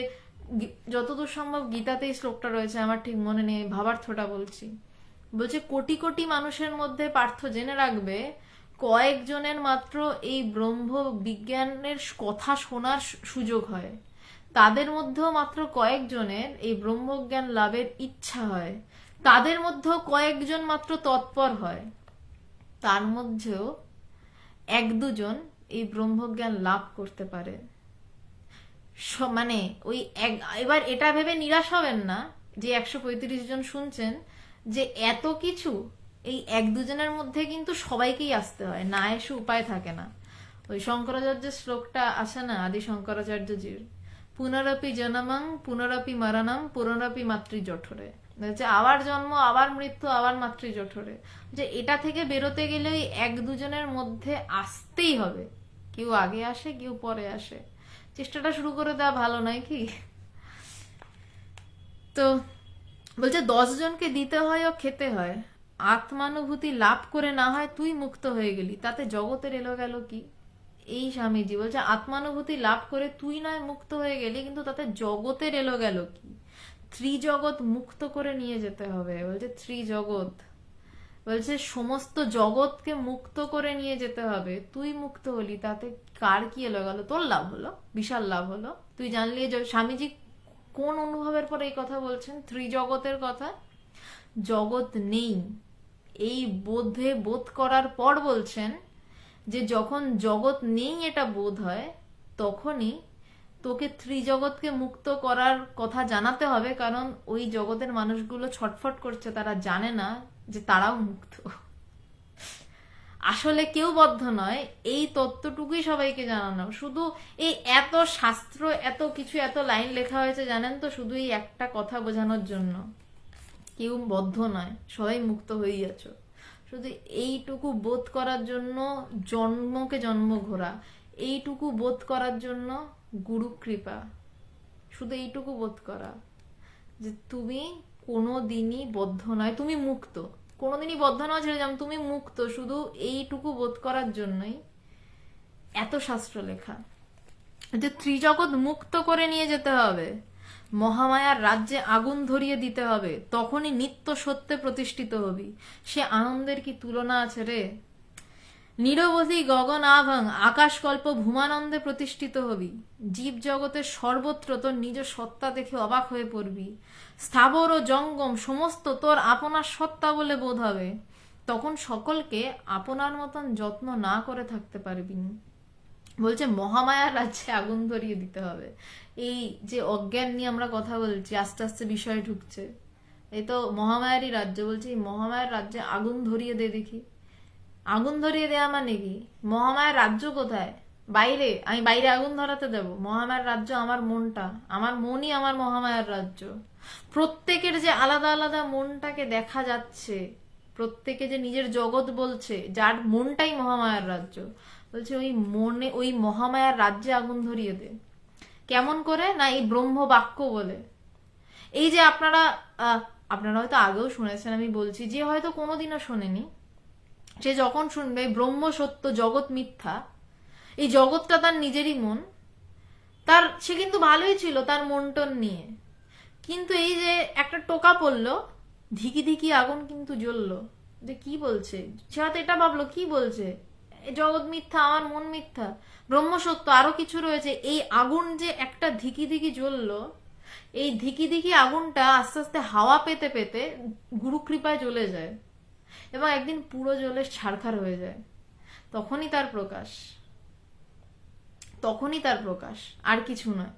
Speaker 1: যতদূর সম্ভব গীতাতে এই শ্লোকটা রয়েছে, আমার ঠিক মনে নেই, ভাবার্থটা বলছি। বলছে কোটি কোটি মানুষের মধ্যে পার্থ জেনে রাখবে, কয়েকজনের মাত্র এই ব্রহ্ম বিজ্ঞানের কথা শোনার সুযোগ হয়, তাদের মধ্যেও মাত্র কয়েকজনের এই ব্রহ্মজ্ঞান লাভের ইচ্ছা হয়, তাদের মধ্যেও কয়েকজন মাত্র তৎপর হয়, তার মধ্যেও 1-2 জন এই ব্রহ্মজ্ঞান লাভ করতে পারে। মানে ওই এবার এটা ভেবে নিরাশ হবেন না যে 135 জন শুনছেন, যে এত কিছু এই 1-2 জনের মধ্যে কিন্তু সবাইকেই আসতে হয়, না এসে উপায় থাকে না। ওই শঙ্করাচার্যের শ্লোকটা আছে না, আদি শঙ্করাচার্যজির, পুনরপি জনমং পুনরপি মরণম পুনরপি মাতৃ জঠরে, যে আবার জন্ম, আবার মৃত্যু, আবার মাতৃ জঠরে। যে এটা থেকে বেরোতে গেলে ওই 1-2 জনের মধ্যে আসতেই হবে, কেউ আগে আসে কেউ পরে আসে, চেষ্টাটা শুরু করে দেওয়া ভালো নয় কি? তো বলছে 10 জনকে দিতে হয় ও খেতে হয়, আত্মানুভূতি লাভ করে না হয় তুই মুক্ত হয়ে গেলি, তাতে জগতের এলো গেল কি? এই স্বামীজি বলছে আত্মানুভূতি লাভ করে তুই নয় মুক্ত হয়ে গেলি, কিন্তু তাতে জগতের এলো গেল কি? ত্রিজগৎ মুক্ত করে নিয়ে যেতে হবে। বলছে ত্রিজগৎ, বলছে সমস্ত জগৎকে মুক্ত করে নিয়ে যেতে হবে। তুই মুক্ত হলি, তাতে কার কি এলো গেল? তোর লাভ হলো, বিশাল লাভ হলো। তুই জানলি স্বামীজি কোন অনুভবের পরে এই কথা বলছেন, ত্রিজগতের কথা। জগৎ নেই, এই বোধ করার পর বলছেন যে যখন জগৎ নেই এটা বোধ হয়, তখনই তোকে ত্রিজগৎকে মুক্ত করার কথা জানাতে হবে, কারণ ওই জগতের মানুষগুলো ছটফট করছে, তারা জানে না যে তারাও মুক্ত। আসলে কেউ বদ্ধ নয়, এই তত্ত্বটুকুই সবাইকে জানানো। শুধু এই এত শাস্ত্র, এত কিছু, এত লাইন লেখা হয়েছে জানেন তো, শুধু এই একটা কথা বোঝানোর জন্য। কেউ বদ্ধ নয়, সবাই মুক্ত হয়ে যাচ্ছ। শুধু এইটুকু বোধ করার জন্য জন্মকে জন্ম ঘোরা, এইটুকু বোধ করার জন্য গুরু কৃপা, শুধু এইটুকু বোধ করা যে তুমি কোনোদিনই বদ্ধ নয়, তুমি মুক্ত। কোনোদিনই বদ্ধ নয় ছেড়ে যাম, তুমি মুক্ত। শুধু এইটুকু বোধ করার জন্যই এত শাস্ত্র লেখা, যে ত্রিজগৎ মুক্ত করে নিয়ে যেতে হবে, মহামায়ার রাজ্যে আগুন ধরিয়ে দিতে হবে, তখনই নিত্য সত্যে প্রতিষ্ঠিত হবি। সে আনন্দের কি তুলনা আছে রে? নিরবধি গগন আভং আকাশকল্প ভূমানন্দে প্রতিষ্ঠিত হবি। জীব জগতের সর্বত্র তোর নিজ সত্তা দেখে অবাক হয়ে পড়বি। স্থাবর ও জঙ্গম সমস্ত তোর আপনার সত্তা বলে বোধ হবে। তখন সকলকে আপনার মতন যত্ন না করে থাকতে পারবি না। বলছে মহামায়ার রাজ্যে আগুন ধরিয়ে দিতে হবে। এই যে অজ্ঞান নিয়ে আমরা কথা বলছি, আস্তে আস্তে বিষয় ঢুকছে, এই তো মহামায়ারই রাজ্য। বলছি মহামায়ার রাজ্যে আগুন ধরিয়ে দে দেখি। আগুন ধরিয়ে দেয়া মানে কি? মহামায়ার রাজ্য কোথায়? বাইরে? আমি বাইরে আগুন ধরাতে দেব? মহামায়ার রাজ্য আমার মনটা, আমার মনই আমার মহামায়ার রাজ্য। প্রত্যেকের যে আলাদা আলাদা মনটাকে দেখা যাচ্ছে, প্রত্যেকে যে নিজের জগৎ বলছে, যার মনটাই মহামায়ার রাজ্য, বলছে ওই মনে, ওই মহামায়ার রাজ্যে আগুন ধরিয়ে দে। কেমন করে? না এই ব্রহ্ম বাক্য বলে। এই যে আপনারা হয়তো আগেও শুনেছেন, আমি বলছি, যে হয়তো কোনোদিনও শোনেনি, সে যখন শুনবে ব্রহ্ম সত্য জগৎ মিথ্যা, এই জগৎটা তার নিজেরই মন, সে কিন্তু ভালোই ছিল তার মনটন নিয়ে, কিন্তু এই যে একটা টোকা পড়লো, ধিকি ধিকি আগুন কিন্তু জ্বললো, যে কি বলছে, সে হয়তো এটা ভাবলো কি বলছে, জগৎ মিথ্যা, আমার মন মিথ্যা, ব্রহ্ম সত্য, আরো কিছু রয়েছে। এই আগুন যে একটা ধিকি ধিকি জ্বললো, এই ধিকি ধিকি আগুনটা আস্তে আস্তে হাওয়া পেতে পেতে গুরু কৃপায় জ্বলে যায় এবং একদিন পুরো জ্বলে ছারখার হয়ে যায়। তখনই তার প্রকাশ, তখনই তার প্রকাশ, আর কিছু নয়।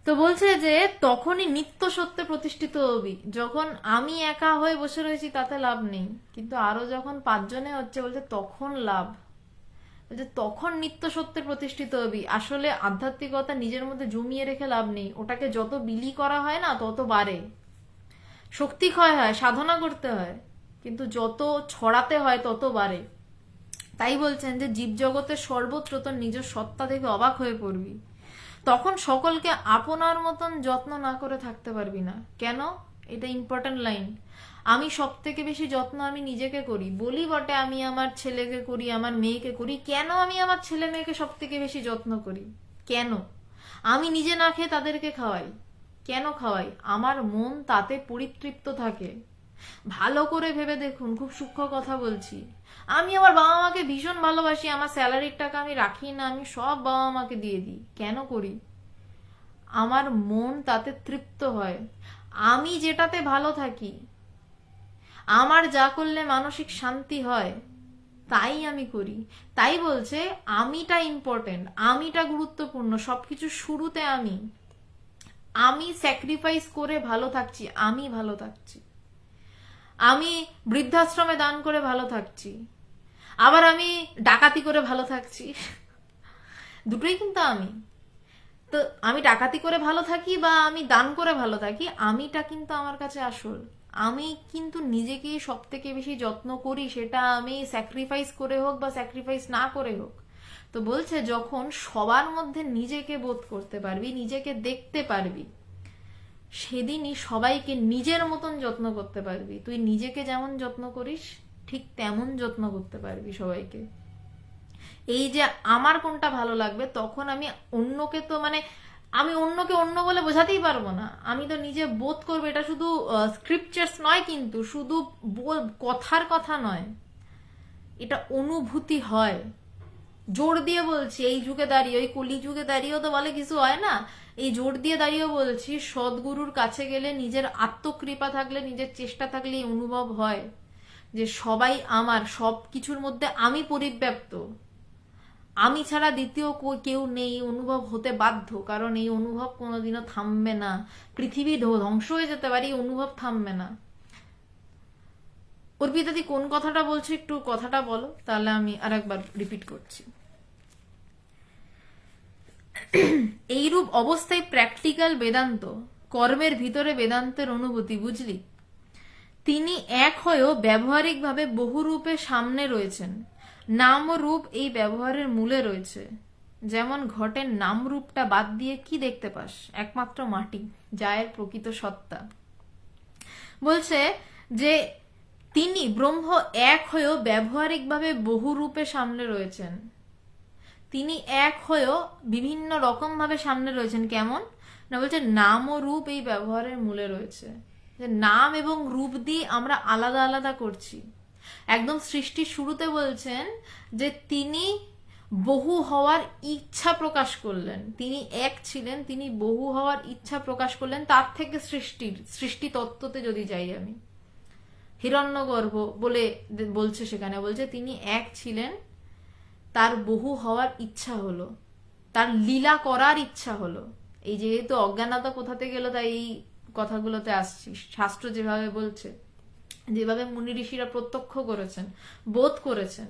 Speaker 1: তো বলছে যে তখনই নিত্য সত্যে প্রতিষ্ঠিত হবি। যখন আমি একা হয়ে বসে রয়েছি তাতে লাভ নেই, কিন্তু আরো যখন 5 জনে হচ্ছে, বলছে তখন লাভ। বলছে তখন নিত্য সত্যে প্রতিষ্ঠিত হবি। আসলে আধ্যাত্মিকতা নিজের মধ্যে জমিয়ে রেখে লাভ নেই, ওটাকে যত বিলি করা হয় না তত বাড়ে, শক্তি ক্ষয় হয়, সাধনা করতে হয়, কিন্তু যত ছড়াতে হয় তত বাড়ে। তাই বলছেন যে জীব জগতের সর্বত্র তোর নিজের সত্তা দেখে অবাক হয়ে পড়বি। তখন সকলকে আপনার মতন যত্ন না করে থাকতে পারবি না। কেন? এটা ইম্পর্টেন্ট লাইন। আমি সব থেকে বেশি যত্ন আমি নিজেকে করি, বলি বটে আমি আমার ছেলেকে করি, আমার মেয়েকে করি। কেন আমি আমার ছেলে মেয়েকে সব থেকে বেশি যত্ন করি? কেন? আমি নিজে না খেয়ে তাদেরকে খাওয়াই। কেন খাওয়াই? আমার মন তাতে পরিতৃপ্ত থাকে। ভালো করে ভেবে দেখুন, খুব সূক্ষ্ম কথা বলছি। আমি আমার বাবা মাকে ভীষণ ভালোবাসি, আমার স্যালারির টাকা আমি রাখি না, আমি সব বাবা মাকে দিয়ে দিই। কেন করি? আমার মন তাতে তৃপ্ত হয়, আমি যেটাতে ভালো থাকি, আমার যা করলে মানসিক শান্তি হয় তাই আমি করি। তাই বলছে আমিটা ইম্পর্টেন্ট, আমিটা গুরুত্বপূর্ণ। সবকিছু শুরুতে আমি স্যাক্রিফাইস করে ভালো থাকছি, আমি ভালো থাকছি। আমি বৃদ্ধাশ্রমে দান করে ভালো থাকছি, আবার আমি ডাকাতি করে ভালো থাকছি। দুটোই কিন্তু আমি। তো আমি ডাকাতি করে ভালো থাকি বা আমি দান করে ভালো থাকি, আমিটা কিন্তু আমার কাছে আসল। আমি কিন্তু নিজেকে সব থেকে বেশি যত্ন করি, সেটা আমি স্যাক্রিফাইস করে হোক বা স্যাক্রিফাইস না করে হোক। তো বলছে যখন সবার মধ্যে নিজেকে বোধ করতে পারবি, নিজেকে দেখতে পারবি, সেদিনই সবাইকে নিজের মতন যত্ন করতে পারবি। তুই নিজেকে যেমন যত্ন করিস ঠিক তেমন যত্ন করতে পারবি সবাইকে। এই যে আমার কোনটা ভালো লাগবে, তখন আমি অন্যকে, তো মানে আমি অন্যকে অন্য বলে বোঝাতেই পারবো না, আমি তো নিজে বোধ করবো। এটা শুধু স্ক্রিপচার্স নয়, কিন্তু শুধু কথার কথা নয়, এটা অনুভূতি হয়। জোর দিয়ে বলছি, এই যুগে দাঁড়িয়ে, ওই কলি যুগে দাঁড়িয়েও তো বলে কিছু হয় না, এই জোর দিয়ে দাঁড়িয়েও বলছি, সদ্গুরুর কাছে গেলে, নিজের আত্মকৃপা থাকলে, নিজের চেষ্টা থাকলে এই অনুভব হয় যে সবাই আমার, সব কিছুর মধ্যে আমি পরিব্যাপ্ত, আমি ছাড়া দ্বিতীয় কেউ নেই, অনুভব হতে বাধ্য। কারণ এই অনুভব কোনোদিনও থামবে না, পৃথিবী ধ্বংস হয়ে যেতে পারে, এই অনুভব থামবে না। অর্পিতাদি কোন কথাটা বলছো, একটু কথাটা বলো, তাহলে আমি আর একবার রিপিট করছি। এইরূপ অবস্থায় প্র্যাকটিক্যাল বেদান্ত, কর্মের ভিতরে বেদান্তের অনুভূতি, বুঝলি? তিনি এক হয়েও ব্যবহারিকভাবে বহুরূপে সামনে রয়েছেন। নাম ও রূপ এই ব্যবহারের মূলে রয়েছে। যেমন ঘটের নাম রূপটা বাদ দিয়ে কি দেখতে পাস? একমাত্র মাটি, যা এর প্রকৃত সত্তা। বলছে যে তিনি ব্রহ্ম এক হয়েও ব্যবহারিকভাবে বহুরূপে সামনে রয়েছেন। তিনি এক হয়েও বিভিন্ন রকম ভাবে সামনে রয়েছেন। কেমন না, বলছে নাম ও রূপ এই ব্যবহারের মূলে রয়েছে। যে নাম এবং রূপ দিয়ে আমরা আলাদা আলাদা করছি। একদম সৃষ্টির শুরুতে বলছেন যে তিনি বহু হওয়ার ইচ্ছা প্রকাশ করলেন, তিনি এক ছিলেন, তিনি বহু হওয়ার ইচ্ছা প্রকাশ করলেন। তার থেকে সৃষ্টি তত্ত্বতে যদি যাই আমি, হিরণ্যগর্ভ বলে বলছে, সেখানে বলছে তিনি এক ছিলেন, তার বহু হওয়ার ইচ্ছা হলো, তার লীলা করার ইচ্ছা হলো। এই যেহেতু অজ্ঞানতা কোথাতে গেল, তাই এই কথাগুলোতে আসছি। শাস্ত্র যেভাবে বলছে, যেভাবে মুনি ঋষিরা প্রত্যক্ষ করেছেন, বোধ করেছেন।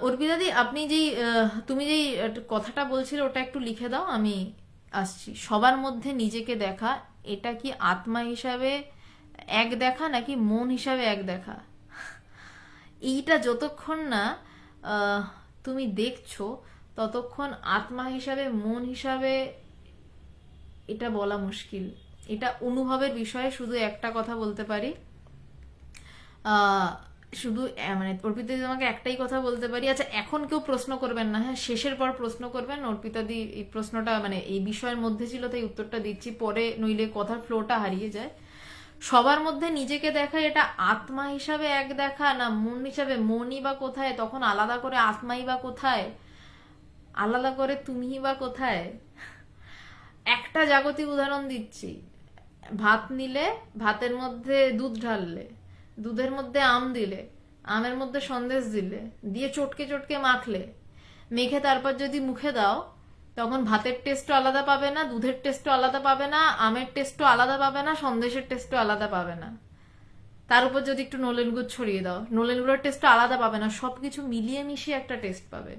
Speaker 1: অর্পিতাদি, আপনি তুমি যেই কথাটা বলছিলে ওটা একটু লিখে দাও, আমি আসছি। সবার মধ্যে নিজেকে দেখা, এটা কি আত্মা হিসাবে এক দেখা নাকি মন হিসাবে এক দেখা? এইটা যতক্ষণ না তুমি দেখছো, ততক্ষণ আত্মা হিসাবে মন হিসাবে এটা বলা মুশকিল। এটা অনুভবের বিষয়ে শুধু একটা কথা বলতে পারি, শুধু মানে অর্পিতাদি তোমাকে একটাই কথা বলতে পারি। আচ্ছা, এখন কেউ প্রশ্ন করবেন না, হ্যাঁ, শেষের পর প্রশ্ন করবেন। অর্পিতাদি এই প্রশ্নটা মানে এই বিষয়ের মধ্যে ছিল, তাই উত্তরটা দিচ্ছি, পরে নইলে কথার ফ্লোটা হারিয়ে যায়। সবার মধ্যে নিজেকে দেখা, এটা আত্মা হিসাবে এক দেখা না মন হিসাবে? মনই বা কোথায়, তখন আলাদা করে আত্মাই বা কোথায়, আলাদা করে তুমিই বা কোথায়? একটা জাগতিক উদাহরণ দিচ্ছি। ভাত নিলে, ভাতের মধ্যে দুধ ঢাললে, দুধের মধ্যে আম দিলে, আমের মধ্যে সন্দেশ দিলে, দিয়ে চটকে চটকে মাখলে, মেখে তারপর যদি মুখে দাও, তখন ভাতের টেস্টও আলাদা পাবে না, দুধের টেস্টও আলাদা পাবে না, আমের টেস্টও আলাদা পাবে না, সন্দেশের টেস্টও আলাদা পাবে না। তার উপর যদি একটু নলেন গুড় ছড়িয়ে দাও, নলেন গুড়ের টেস্টও আলাদা পাবে না, সবকিছু মিলিয়ে মিশিয়ে একটা টেস্ট পাবে।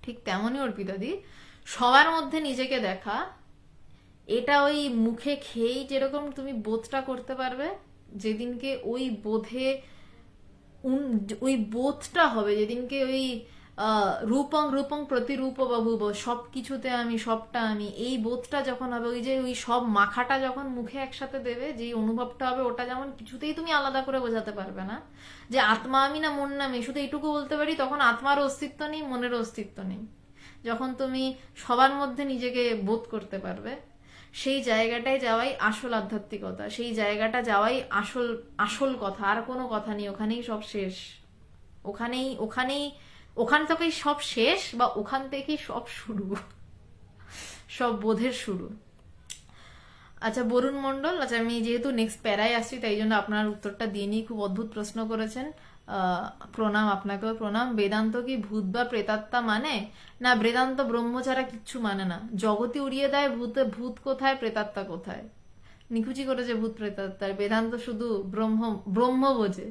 Speaker 1: ঠিক তেমনই অর্পিতাদি, সবার মধ্যে নিজেকে দেখা, এটা ওই মুখে খেয়েই যেরকম তুমি বোধটা করতে পারবে, যেদিনকে ওই বোধে ওই বোধটা হবে, যেদিনকে ওই রূপং রূপং প্রতিরূপ বাবুব, সব কিছুতে আমি, সবটা আমি, এই বোধটা যখন হবে, ওই যে ওই সব মাখাটা যখন মুখে একসাথে দেবে, যেই অনুভবটা হবে, ওটা যেমন কিছুতেই তুমি আলাদা করে বোঝাতে পারবে না যে আত্মা আমি না মন নামে। শুধু এইটুকু বলতে পারি, তখন আত্মার অস্তিত্ব নেই, মনের অস্তিত্ব নেই। যখন তুমি সবার মধ্যে নিজেকে বোধ করতে পারবে, সেই জায়গাটায় যাওয়াই আসল আধ্যাত্মিকতা, সেই জায়গাটা যাওয়াই আসল আসল কথা। আর কোনো কথা নেই, ওখানেই সব শেষ, ওখান থেকেই সব শেষ, বা ওখান থেকেই সব শুরু, সব বোধের শুরু। আচ্ছা, বরুণ মন্ডল, আচ্ছা আমি যেহেতু নেক্সট প্যারায় আসছি, তাই জন্য আপনার উত্তরটা দিয়ে নিয়ে খুব অদ্ভুত প্রশ্ন করেছেন। প্রণাম, আপনাকেও প্রণাম। বেদান্ত কি ভূত বা প্রেতাত্মা মানে? না, বেদান্ত ব্রহ্ম ছাড়া কিচ্ছু মানে না। জগতে উড়িয়ে দেয় ভূত কোথায়, প্রেতাত্মা কোথায়, নিকুচি করেছে ভূত প্রেতাত্মার। বেদান্ত শুধু ব্রহ্ম বোঝে,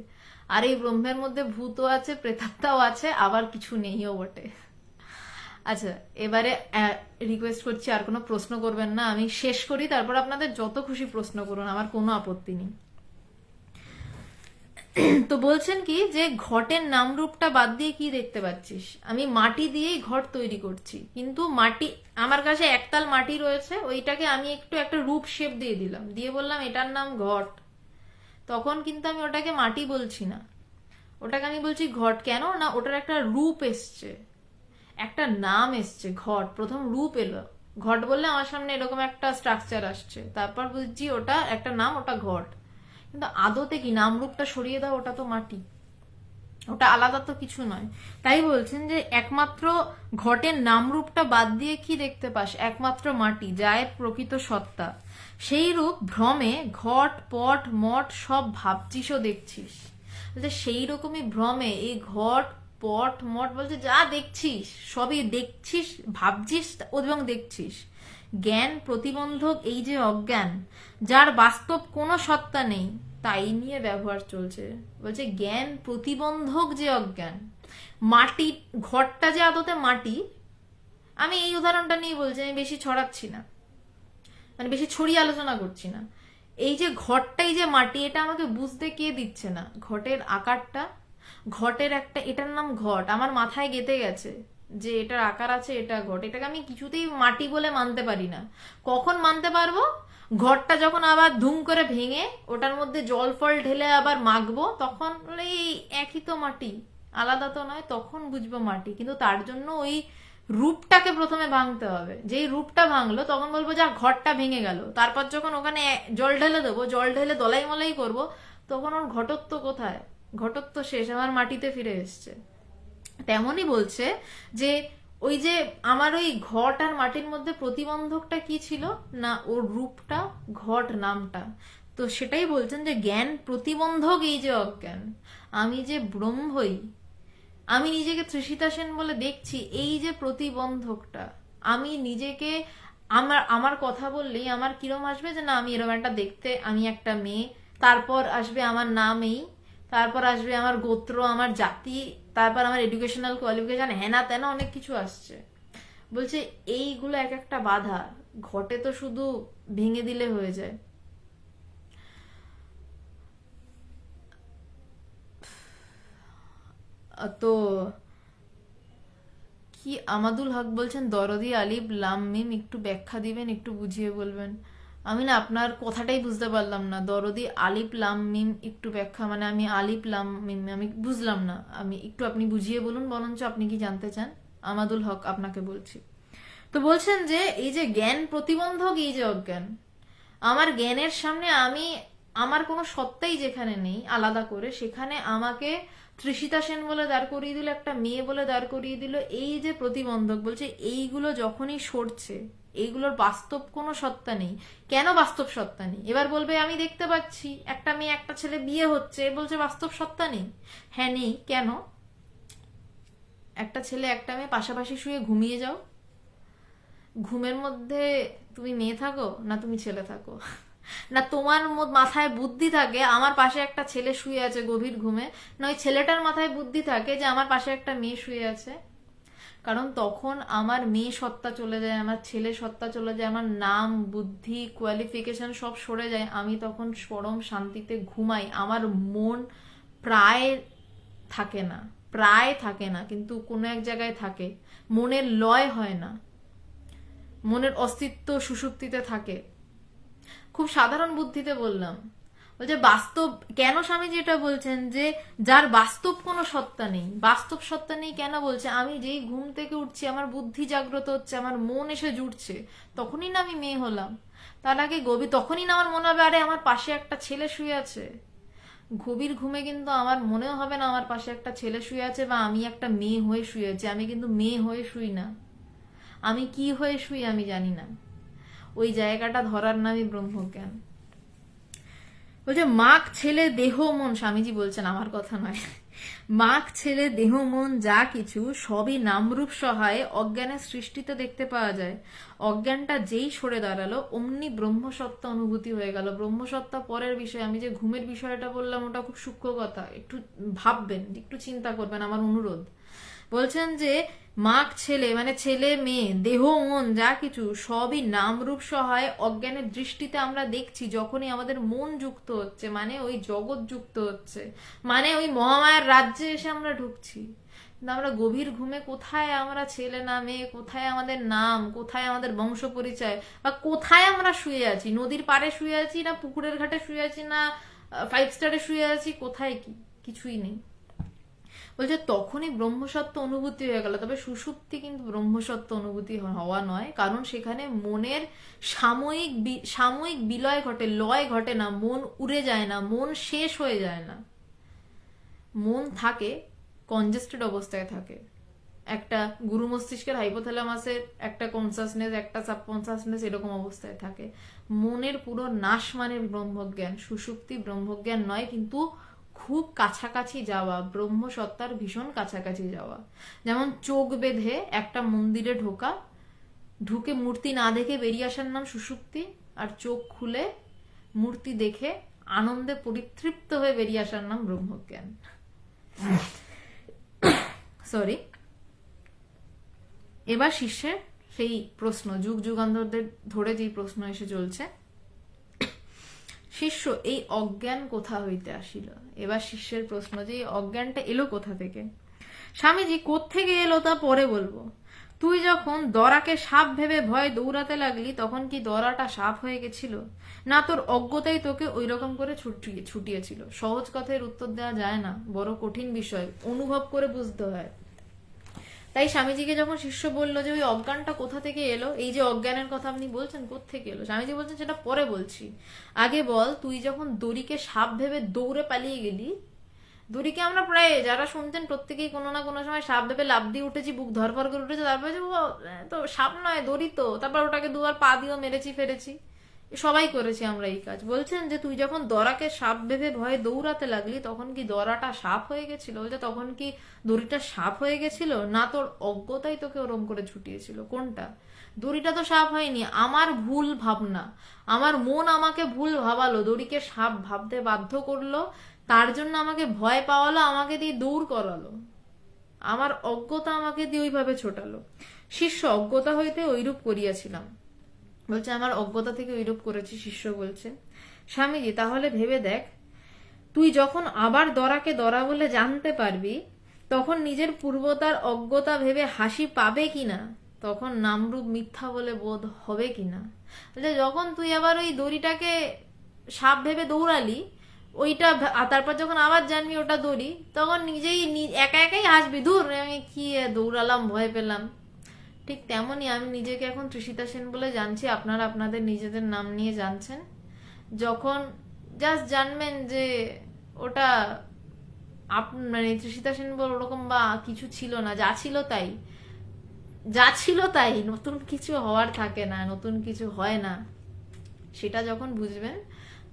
Speaker 1: আর এই ব্রহ্মের মধ্যে ভূতও আছে, প্রেতাত্মাও আছে, আবার কিছু নেইও বটে। আচ্ছা, এবারে রিকোয়েস্ট করছি আর কোনো প্রশ্ন করবেন না, আমি শেষ করি, তারপর আপনাদের যত খুশি প্রশ্ন করুন, আমার কোনো আপত্তি নেই। তো বলছেন কি যে ঘটের নাম রূপটা বাদ দিয়ে কি দেখতে পাচ্ছিস? আমি মাটি দিয়েই ঘট তৈরি করছি, কিন্তু মাটি, আমার কাছে একতাল মাটি রয়েছে, ওইটাকে আমি একটু একটা রূপ শেপ দিয়ে দিলাম, দিয়ে বললাম এটার নাম ঘট। তখন কিন্তু আমি ওটাকে মাটি বলছি না, ওটাকে আমি বলছি ঘট। কেন না, ওটার একটা রূপ এসছে, একটা নাম এসছে। ঘট প্রথম রূপ এলো, ঘট বললে আমার সামনে এরকম একটা স্ট্রাকচার আসছে, তারপর বুঝছি ওটা একটা নাম, ওটা ঘট। কিন্তু আদতে কি, নাম রূপটা সরিয়ে দাও, ওটা তো মাটি। ওটা আলাদা তো কিছু নয়। তাই বলছেন যে একমাত্র ঘটের নামরূপটা বাদ দিয়ে কি দেখতে পাস, একমাত্র মাটি যায় প্রকৃত সত্তা, সেই রূপ ভ্রমে ঘট পট মঠ সব ভাবছিস ও দেখছিস। বলছে সেই রকমই ভ্রমে এই ঘট পট মঠ বলছে যা দেখছিস সবই দেখছিস, ভাবছিস এবং দেখছিস। জ্ঞান প্রতিবন্ধক এই যে অজ্ঞান, যার বাস্তব কোনো সত্তা নেই, তাই নিয়ে ব্যবহার চলছে। বলছে জ্ঞান প্রতিবন্ধক যে অজ্ঞান, মাটি ঘরটা যে আদতে মাটি, আমি এই উদাহরণটা নিয়ে বলছি, আমি বেশি ছড়াচ্ছি না, মানে বেশি ছড়িয়ে আলোচনা করছি না। এই যে ঘরটাই যে মাটি, এটা আমাকে বুঝতে কে দিচ্ছে না, ঘটের আকারটা, ঘটের একটা, এটার নাম ঘট, আমার মাথায় গেঁথে গেছে যে এটার আকার আছে, এটা ঘট, এটাকে আমি কিছুতেই মাটি বলে মানতে পারি না। কখন মানতে পারবো? ঘরটা যখন আবার ধুম করে ভেঙে ওটার মধ্যে জল ফল ঢেলে আবার মাখবো, তখন এই একই তো মাটি, আলাদা তো নয়, তখন বুঝবো মাটি। কিন্তু তার জন্য ওই রূপটাকে প্রথমে ভাঙতে হবে। যেই রূপটা ভাঙলো তখন বলবো যা ঘরটা ভেঙে গেল। তারপর যখন ওখানে জল ঢেলে দেবো, জল ঢেলে দলাই মলাই করবো, তখন ওর ঘটত্ব কোথায়? ঘটত্ব শেষ, আমার মাটিতে ফিরে এসছে। তেমনই বলছে যে ওই যে আমার ওই ঘট আর মাটির মধ্যে প্রতিবন্ধকটা কি ছিল না, ওর রূপটা, ঘট নামটা। তো সেটাই বলছেন যে জ্ঞান প্রতিবন্ধক এই যে অজ্ঞান, আমি যে ব্রহ্মই, আমি নিজেকে তৃষিতা সেন বলে দেখছি, এই যে প্রতিবন্ধকটা, আমি নিজেকে, আমার আমার কথা বললেই আমার কিরম আসবে যে না আমি এরকম একটা দেখতে, আমি একটা মেয়ে, তারপর আসবে আমার নাম এই, তারপর আসবে আমার গোত্র, আমার জাতি, তারপর আমার এডুকেশনাল কোয়ালিফিকেশন, হেনা তেনা অনেক কিছু আসছে। বলছে এইগুলো এক একটা বাধা, ঘটে তো শুধু ভেঙে দিলে হয়ে যায়। তো কি আমাদুল হক বলছেন দরদি আলিফ লাম মিম একটু ব্যাখ্যা দিবেন, একটু বুঝিয়ে বলবেন। আমি না আপনার কথাটাই বুঝতে পারলাম না, দরদি আলিফ লাম মিম একটু ব্যাখ্যা, মানে আমি আলিফ লাম মিম আমি বুঝলাম না, আমি একটু আপনি বুঝিয়ে বলুন বরঞ্চ, আপনি কি জানতে চান? আমাদুল হক আপনাকে বলছি। তো বলছেন যে এই যে জ্ঞান প্রতিবন্ধক এই যে অজ্ঞান, আমার জ্ঞানের সামনে আমি, আমার কোনো সত্তাই যেখানে নেই আলাদা করে, সেখানে আমাকে তৃষিতা সেন বলে দাঁড় করিয়ে দিল, একটা মেয়ে বলে দাঁড় করিয়ে দিল, এই যে প্রতিবন্ধক। বলছে এইগুলো যখনই সরছে, এইগুলোর বাস্তব কোনো সত্তা নেই। কেন বাস্তব সত্তা নেই? এবার বলবে আমি দেখতে পাচ্ছি একটা মেয়ে একটা ছেলে বিয়ে হচ্ছে, বলছে বাস্তব সত্তা নেই। হ্যাঁ নেই, কেন? একটা ছেলে একটা মেয়ে পাশাপাশি শুয়ে ঘুমিয়ে যাও, ঘুমের মধ্যে তুমি মেয়ে থাকো না তুমি ছেলে থাকো, না তোমার মাথায় বুদ্ধি থাকে আমার পাশে একটা ছেলে শুয়ে আছে গভীর ঘুমে, না ওই ছেলেটার মাথায় বুদ্ধি থাকে যে আমার পাশে একটা মেয়ে শুয়ে আছে। কারণ তখন আমার মেয়ে সত্তা চলে যায়, আমার ছেলে সত্তা চলে যায়, আমার নাম বুদ্ধি কোয়ালিফিকেশন সব সরে যায়, আমি তখন পরম শান্তিতে ঘুমাই, আমার মন প্রায় থাকে না, প্রায় থাকে না কিন্তু কোনো এক জায়গায় থাকে, মনের লয় হয় না, মনের অস্তিত্ব সুষুপ্তিতে থাকে। খুব সাধারণ বুদ্ধিতে বললাম। বলছে বাস্তব কেন স্বামীজি এটা বলছেন যে যার বাস্তব কোনো সত্তা নেই, বাস্তব সত্তা নেই কেন বলছে? আমি যেই ঘুম থেকে উঠছি, আমার বুদ্ধি জাগ্রত হচ্ছে, আমার মন এসে জুটছে, তখনই না আমি মেয়ে হলাম। তার আগে গভীর, তখনই না আমার মনে হবে আরে আমার পাশে একটা ছেলে শুয়ে আছে। গভীর ঘুমে কিন্তু আমার মনেও হবে না আমার পাশে একটা ছেলে শুয়ে আছে বা আমি একটা মেয়ে হয়ে শুয়ে আছি। আমি কিন্তু মেয়ে হয়ে শুই না, আমি কি হয়ে শুই আমি জানি না। ওই জায়গাটা ধরার নামই ব্রহ্মজ্ঞান। বলছে মাখ ছেলে দেহ মন, স্বামীজি বলছেন, আমার কথা নয়, মাখ ছেলে দেহ মন যা কিছু সবই নামরূপ সহায়ে অজ্ঞানের সৃষ্টিতে দেখতে পাওয়া যায়। অজ্ঞানটা যেই সরে দাঁড়ালো অমনি ব্রহ্মসত্তা অনুভূতি হয়ে গেল। ব্রহ্মসত্তা পরের বিষয়, আমি যে ঘুমের বিষয়টা বললাম ওটা খুব সূক্ষ্ম কথা, একটু ভাববেন, একটু চিন্তা করবেন, আমার অনুরোধ। বলছেন যে মাখ ছেলে মানে ছেলে মেয়ে দেহ মন যা কিছু সবই নামরূপ সহায় অজ্ঞানের দৃষ্টিতে আমরা দেখছি। যখনই আমাদের মন যুক্ত হচ্ছে মানে ওই জগৎ যুক্ত হচ্ছে, মানে ওই মহামায়ার রাজ্যে এসে আমরা ঢুকছি। কিন্তু আমরা গভীর ঘুমে কোথায় আমরা ছেলে না মেয়ে, কোথায় আমাদের নাম, কোথায় আমাদের বংশ পরিচয়, বা কোথায় আমরা শুয়ে আছি? নদীর পাড়ে শুয়ে আছি না পুকুরের ঘাটে শুয়ে আছি না 5 স্টারে শুয়ে আছি? কোথায় কি? কিছুই নেই। বলছে তখনই ব্রহ্মসত্ত্ব অনুভূতি হয়ে গেল। তবে সুষুপ্তি কিন্তু ব্রহ্মসত্ত্ব অনুভূতি হওয়া নয়, কারণ সেখানে মনের সাময়িক বিলয় ঘটে, লয় ঘটে না, মন উড়ে যায় না, মন শেষ হয়ে যায় না, মন থাকে কনজেস্টেড অবস্থায় থাকে। একটা গুরু মস্তিষ্কের হাইপোথ্যালামাসের একটা কনসাসনেস, একটা সাবকনসাসনেস এরকম অবস্থায় থাকে। মনের পুরো নাশ মানে ব্রহ্মজ্ঞান, সুষুপ্তি ব্রহ্মজ্ঞান নয়, কিন্তু খুব কাছাকাছি যাওয়া, ব্রহ্ম সত্তার ভীষণ কাছাকাছি যাওয়া। যেমন চোখ বেঁধে একটা মন্দিরে ঢোকা, ঢুকে মূর্তি না দেখে বেরিয়ে আসার নাম সুষুপ্তি, আর চোখ খুলে মূর্তি দেখে আনন্দে পরিতৃপ্ত হয়ে বেরিয়ে আসার নাম ব্রহ্মজ্ঞান। সরি। এবার শিষ্যের সেই প্রশ্ন, যুগ যুগান্তরদের ধরে যেই প্রশ্ন এসে চলছে, শিষ্য এই অজ্ঞান কোথা হইতে আসিল। এবার শিষ্যের প্রশ্ন যে এই অজ্ঞানটা এলো কোথা থেকে। স্বামীজি কোত্থেকে এলো তা পরে বলবো। তুই যখন দরাকে সাপ ভেবে ভয় দৌড়াতে লাগলি, তখন কি দরাটা সাপ হয়ে গেছিল, না তোর অজ্ঞতাই তোকে ওই রকম করে ছুটিয়েছিল? সহজ কথায় উত্তর দেওয়া যায় না, বড় কঠিন বিষয়, অনুভব করে বুঝতে হয়। তাই স্বামীজিকে যখন শিষ্য বললো যে ওই অজ্ঞানটা কোথা থেকে এলো, এই যে অজ্ঞানের কথা আপনি বলছেন কোত্থেকে এলো, স্বামীজি বলছেন সেটা পরে বলছি, আগে বল তুই যখন দড়িকে সাপ ভেবে দৌড়ে পালিয়ে গেলি। দড়িকে আমরা প্রায় যারা শুনছেন প্রত্যেকেই কোনো না কোনো সময় সাপ ভেবে লাফ দিয়ে উঠেছি, বুক ধরফর করে উঠেছে, তারপরে তো সাপ নয় দড়ি তো, তারপর ওটাকে দুবার পা দিয়েও মেরেছি ফেরেছি, সবাই করেছি আমরা এই কাজ। বলছেন যে তুই যখন দরাকে সাপ ভেবে ভয়ে দৌড়াতে লাগলি, তখন কি দরাটা সাপ হয়ে গেছিল? বলছে তখন কি দড়িটা সাপ হয়ে গেছিল, না তোর অজ্ঞতাই তোকে ওরম করে ছুটিয়েছিল? কোনটা? দড়িটা তো সাপ হয়নি, আমার ভুল ভাবনা, আমার মন আমাকে ভুল ভাবালো, দড়িকে সাপ ভাবতে বাধ্য করলো, তার জন্য আমাকে ভয় পাওয়ালো, আমাকে দিয়ে দৌড় করালো, আমার অজ্ঞতা আমাকে দিয়ে ওইভাবে ছোটালো। শিষ্য অজ্ঞতা হইতে ওইরূপ করিয়াছিলাম। বলছে আমার অজ্ঞতা থেকে ওইরূপ করেছি। শিষ্য বলছে স্বামীজি তাহলে ভেবে দেখ, তুই যখন আবার দরাকে দরা বলে জানতে পারবি, তখন নিজের পূর্বতার অজ্ঞতা ভেবে হাসি পাবে কিনা, তখন নামরূপ মিথ্যা বলে বোধ হবে কিনা। যখন তুই আবার ওই দড়িটাকে সাপ ভেবে দৌড়ালি, ওইটা তারপর যখন আবার জানবি ওটা দড়ি, তখন নিজেই একা একাই হাসবি, ধুর আমি কি দৌড়ালাম, ভয় পেলাম। ঠিক তেমনই আমি নিজেকে এখন তৃষিতা সেন বলে জানছি, আপনারা আপনাদের নিজেদের নাম নিয়ে জানছেন। যখন জাস্ট জানবেন যে ওটা মানে তৃষিতা সেন বল ওরকম বা কিছু ছিল না, যা ছিল তাই, যা ছিল তাই, নতুন কিছু হওয়ার থাকে না, নতুন কিছু হয় না। সেটা যখন বুঝবেন,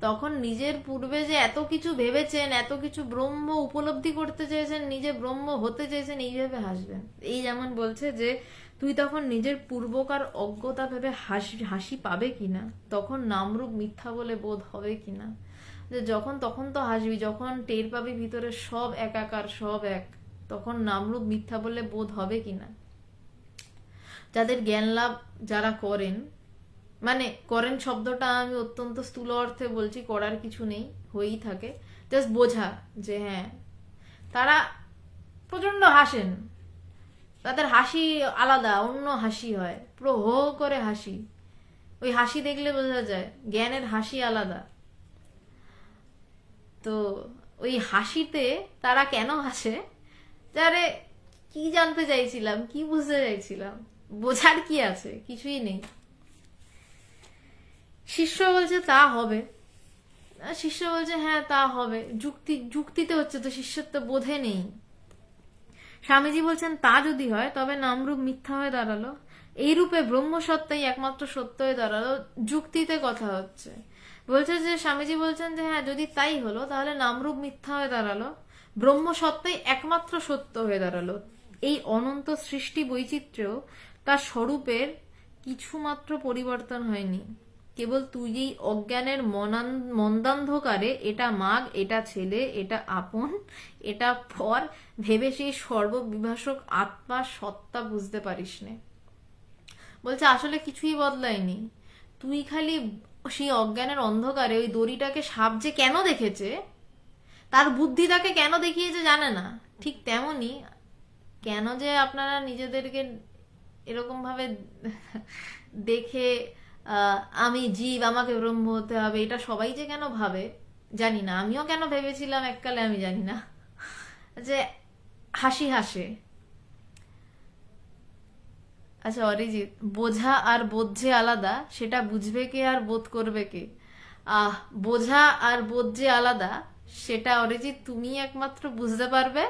Speaker 1: তখন নিজের পূর্বে যে এত কিছু ভেবেছেন, এত কিছু ব্রহ্ম উপলব্ধি করতে চেয়েছেন, নিজে ব্রহ্ম হতে চেয়েছেন, এইভাবে হাসবেন। এই যেমন বলছে যে তুই তখন নিজের পূর্বকার অজ্ঞতা ভেবে হাসি পাবে কিনা, তখন নামরূপ মিথ্যা বলে বোধ হবে কিনা। যে যখন তখন তো হাসবি, যখন টের পাবি ভিতরে সব একাকার, সব এক, তখন নামরূপ মিথ্যা বলে বোধ হবে কিনা। যাদের জ্ঞান লাভ যারা করেন, মানে করেন শব্দটা আমি অত্যন্ত স্থূল অর্থে বলছি, করার কিছু নেই, হয়েই থাকে, জাস্ট বোঝা যে হ্যাঁ তারা প্রচন্ড হাসেন, তাদের হাসি আলাদা, অন্য হাসি হয়, পুরো হো করে হাসি, ওই হাসি দেখলে বোঝা যায় জ্ঞানের হাসি আলাদা। তো ওই হাসিতে তারা কেন হাসে, যারে কি জানতে চাইছিলাম, কি বুঝতে চাইছিলাম, বোঝার কি আছে, কিছুই নেই। শিষ্য বলছে তা হবে, শিষ্য বলছে হ্যাঁ তা হবে, যুক্তিতে হচ্ছে তো, শিষ্যের তো বোধে নেই। স্বামীজি বলছেন তা যদি হয় তবে নামরূপ মিথ্যা হয়ে দাঁড়ালো, এই রূপে ব্রহ্মসত্তাই একমাত্র সত্য হয়ে দাঁড়ালো, যুক্তিতে কথা হচ্ছে। বলছে যে স্বামীজি বলছেন যে হ্যাঁ যদি তাই হলো, তাহলে নামরূপ মিথ্যা হয়ে দাঁড়ালো, ব্রহ্মসত্তাই একমাত্র সত্য হয়ে দাঁড়ালো। এই অনন্ত সৃষ্টি বৈচিত্র্য তার স্বরূপের কিছুমাত্র পরিবর্তন হয়নি, কেবল তুই এই অজ্ঞানের মন্দান্ধকারে এটা মাগ, এটা ছেলে, এটা আপন, এটা পর ভেবে সেই সর্ববিভাষক আত্মা সত্তা বুঝতে পারিস নে। বলছে আসলে কিছুই বদলায়নি, তুই খালি সেই অজ্ঞানের অন্ধকারে ওই দড়িটাকে সাপ যে কেন দেখেছে, তার বুদ্ধি তাকে কেন দেখিয়েছে জানে না। ঠিক তেমনি কেন যে আপনারা নিজেদেরকে এরকম ভাবে দেখে আমি জীব, আমাকে ব্রহ্ম হতে হবে, এটা সবাই যে কেন ভাবে জানি না, আমিও কেন ভেবেছিলাম এককালে আমি জানি না, যে হাসি হাসে। আচ্ছা অরিজিৎ, বোঝা আর বোধ যে আলাদা সেটা বুঝবে কে আর বোধ করবে কে? বোঝা আর বোধ যে আলাদা সেটা অরিজিৎ তুমি একমাত্র বুঝতে পারবে,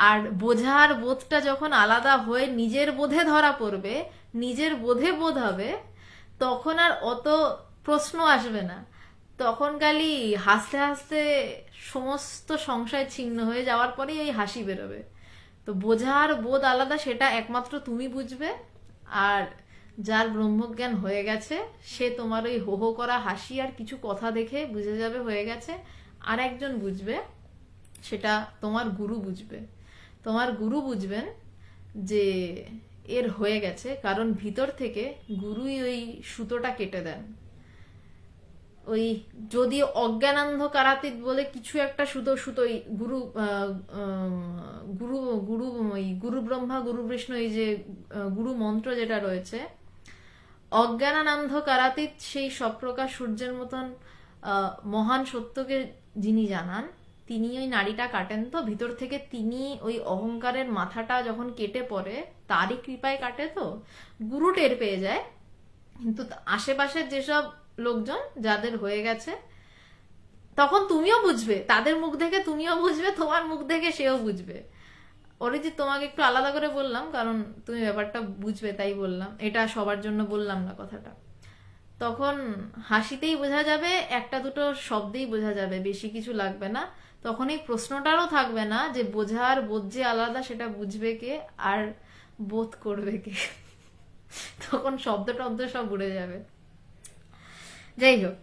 Speaker 1: আর বোঝার বোধটা যখন আলাদা হয়ে নিজের বোধে ধরা পড়বে, নিজের বোধে বোধ হবে, তখন আর অত প্রশ্ন আসবে না। তখন খালি হাসতে হাসতে সমস্ত সংশয় ছিন্ন হয়ে যাওয়ার পরেই ওই হাসি বেরোবে। তো বোঝার বোধ আলাদা, সেটা একমাত্র তুমি বুঝবে। আর যার ব্রহ্মজ্ঞান হয়ে গেছে সে তোমার ওই হো হো করা হাসি আর কিছু কথা দেখে বুঝে যাবে হয়ে গেছে। আর একজন বুঝবে, সেটা তোমার গুরু বুঝবে। তোমার গুরু বুঝবেন যে এর হয়ে গেছে, কারণ ভিতর থেকে গুরুই ওই সুতোটা কেটে দেন। ওই যদি অজ্ঞানান্ধ কারাতীত বলে কিছু একটা সুতো গুরু গুরু গুরু ওই গুরু ব্রহ্মা গুরু বিষ্ণু, এই যে গুরু মন্ত্র যেটা রয়েছে, অজ্ঞানানন্ধ কারাতীত সেই সপ্রকাশ সূর্যের মতন মহান সত্যকে যিনি জানান, তিনি ওই নাড়িটা কাটেন। তো ভিতর থেকে তিনি ওই অহংকারের মাথাটা যখন কেটে পড়ে, তারই কৃপায় কাটে। তো গুরু টের পেয়ে যায়, কিন্তু আশেপাশের যেসব লোকজন যাদের হয়ে গেছে, তখন তুমিও বুঝবে, তাদের মুখ দেখে তুমিও বুঝবে, তোমার মুখ দেখে সেও বুঝবে। অরিজিৎ, তোমাকে একটু আলাদা করে বললাম কারণ তুমি ব্যাপারটা বুঝবে তাই বললাম, এটা সবার জন্য বললাম না কথাটা। তখন হাসিতেই বোঝা যাবে, একটা দুটো শব্দেই বোঝা যাবে, বেশি কিছু লাগবে না। তখন এই প্রশ্নটারও থাকবে না যে বোঝার বোধ যে আলাদা, সেটা বুঝবে কে আর বোধ করবে কে। তখন শব্দ টব্দ সব উড়ে যাবে। যাই হোক,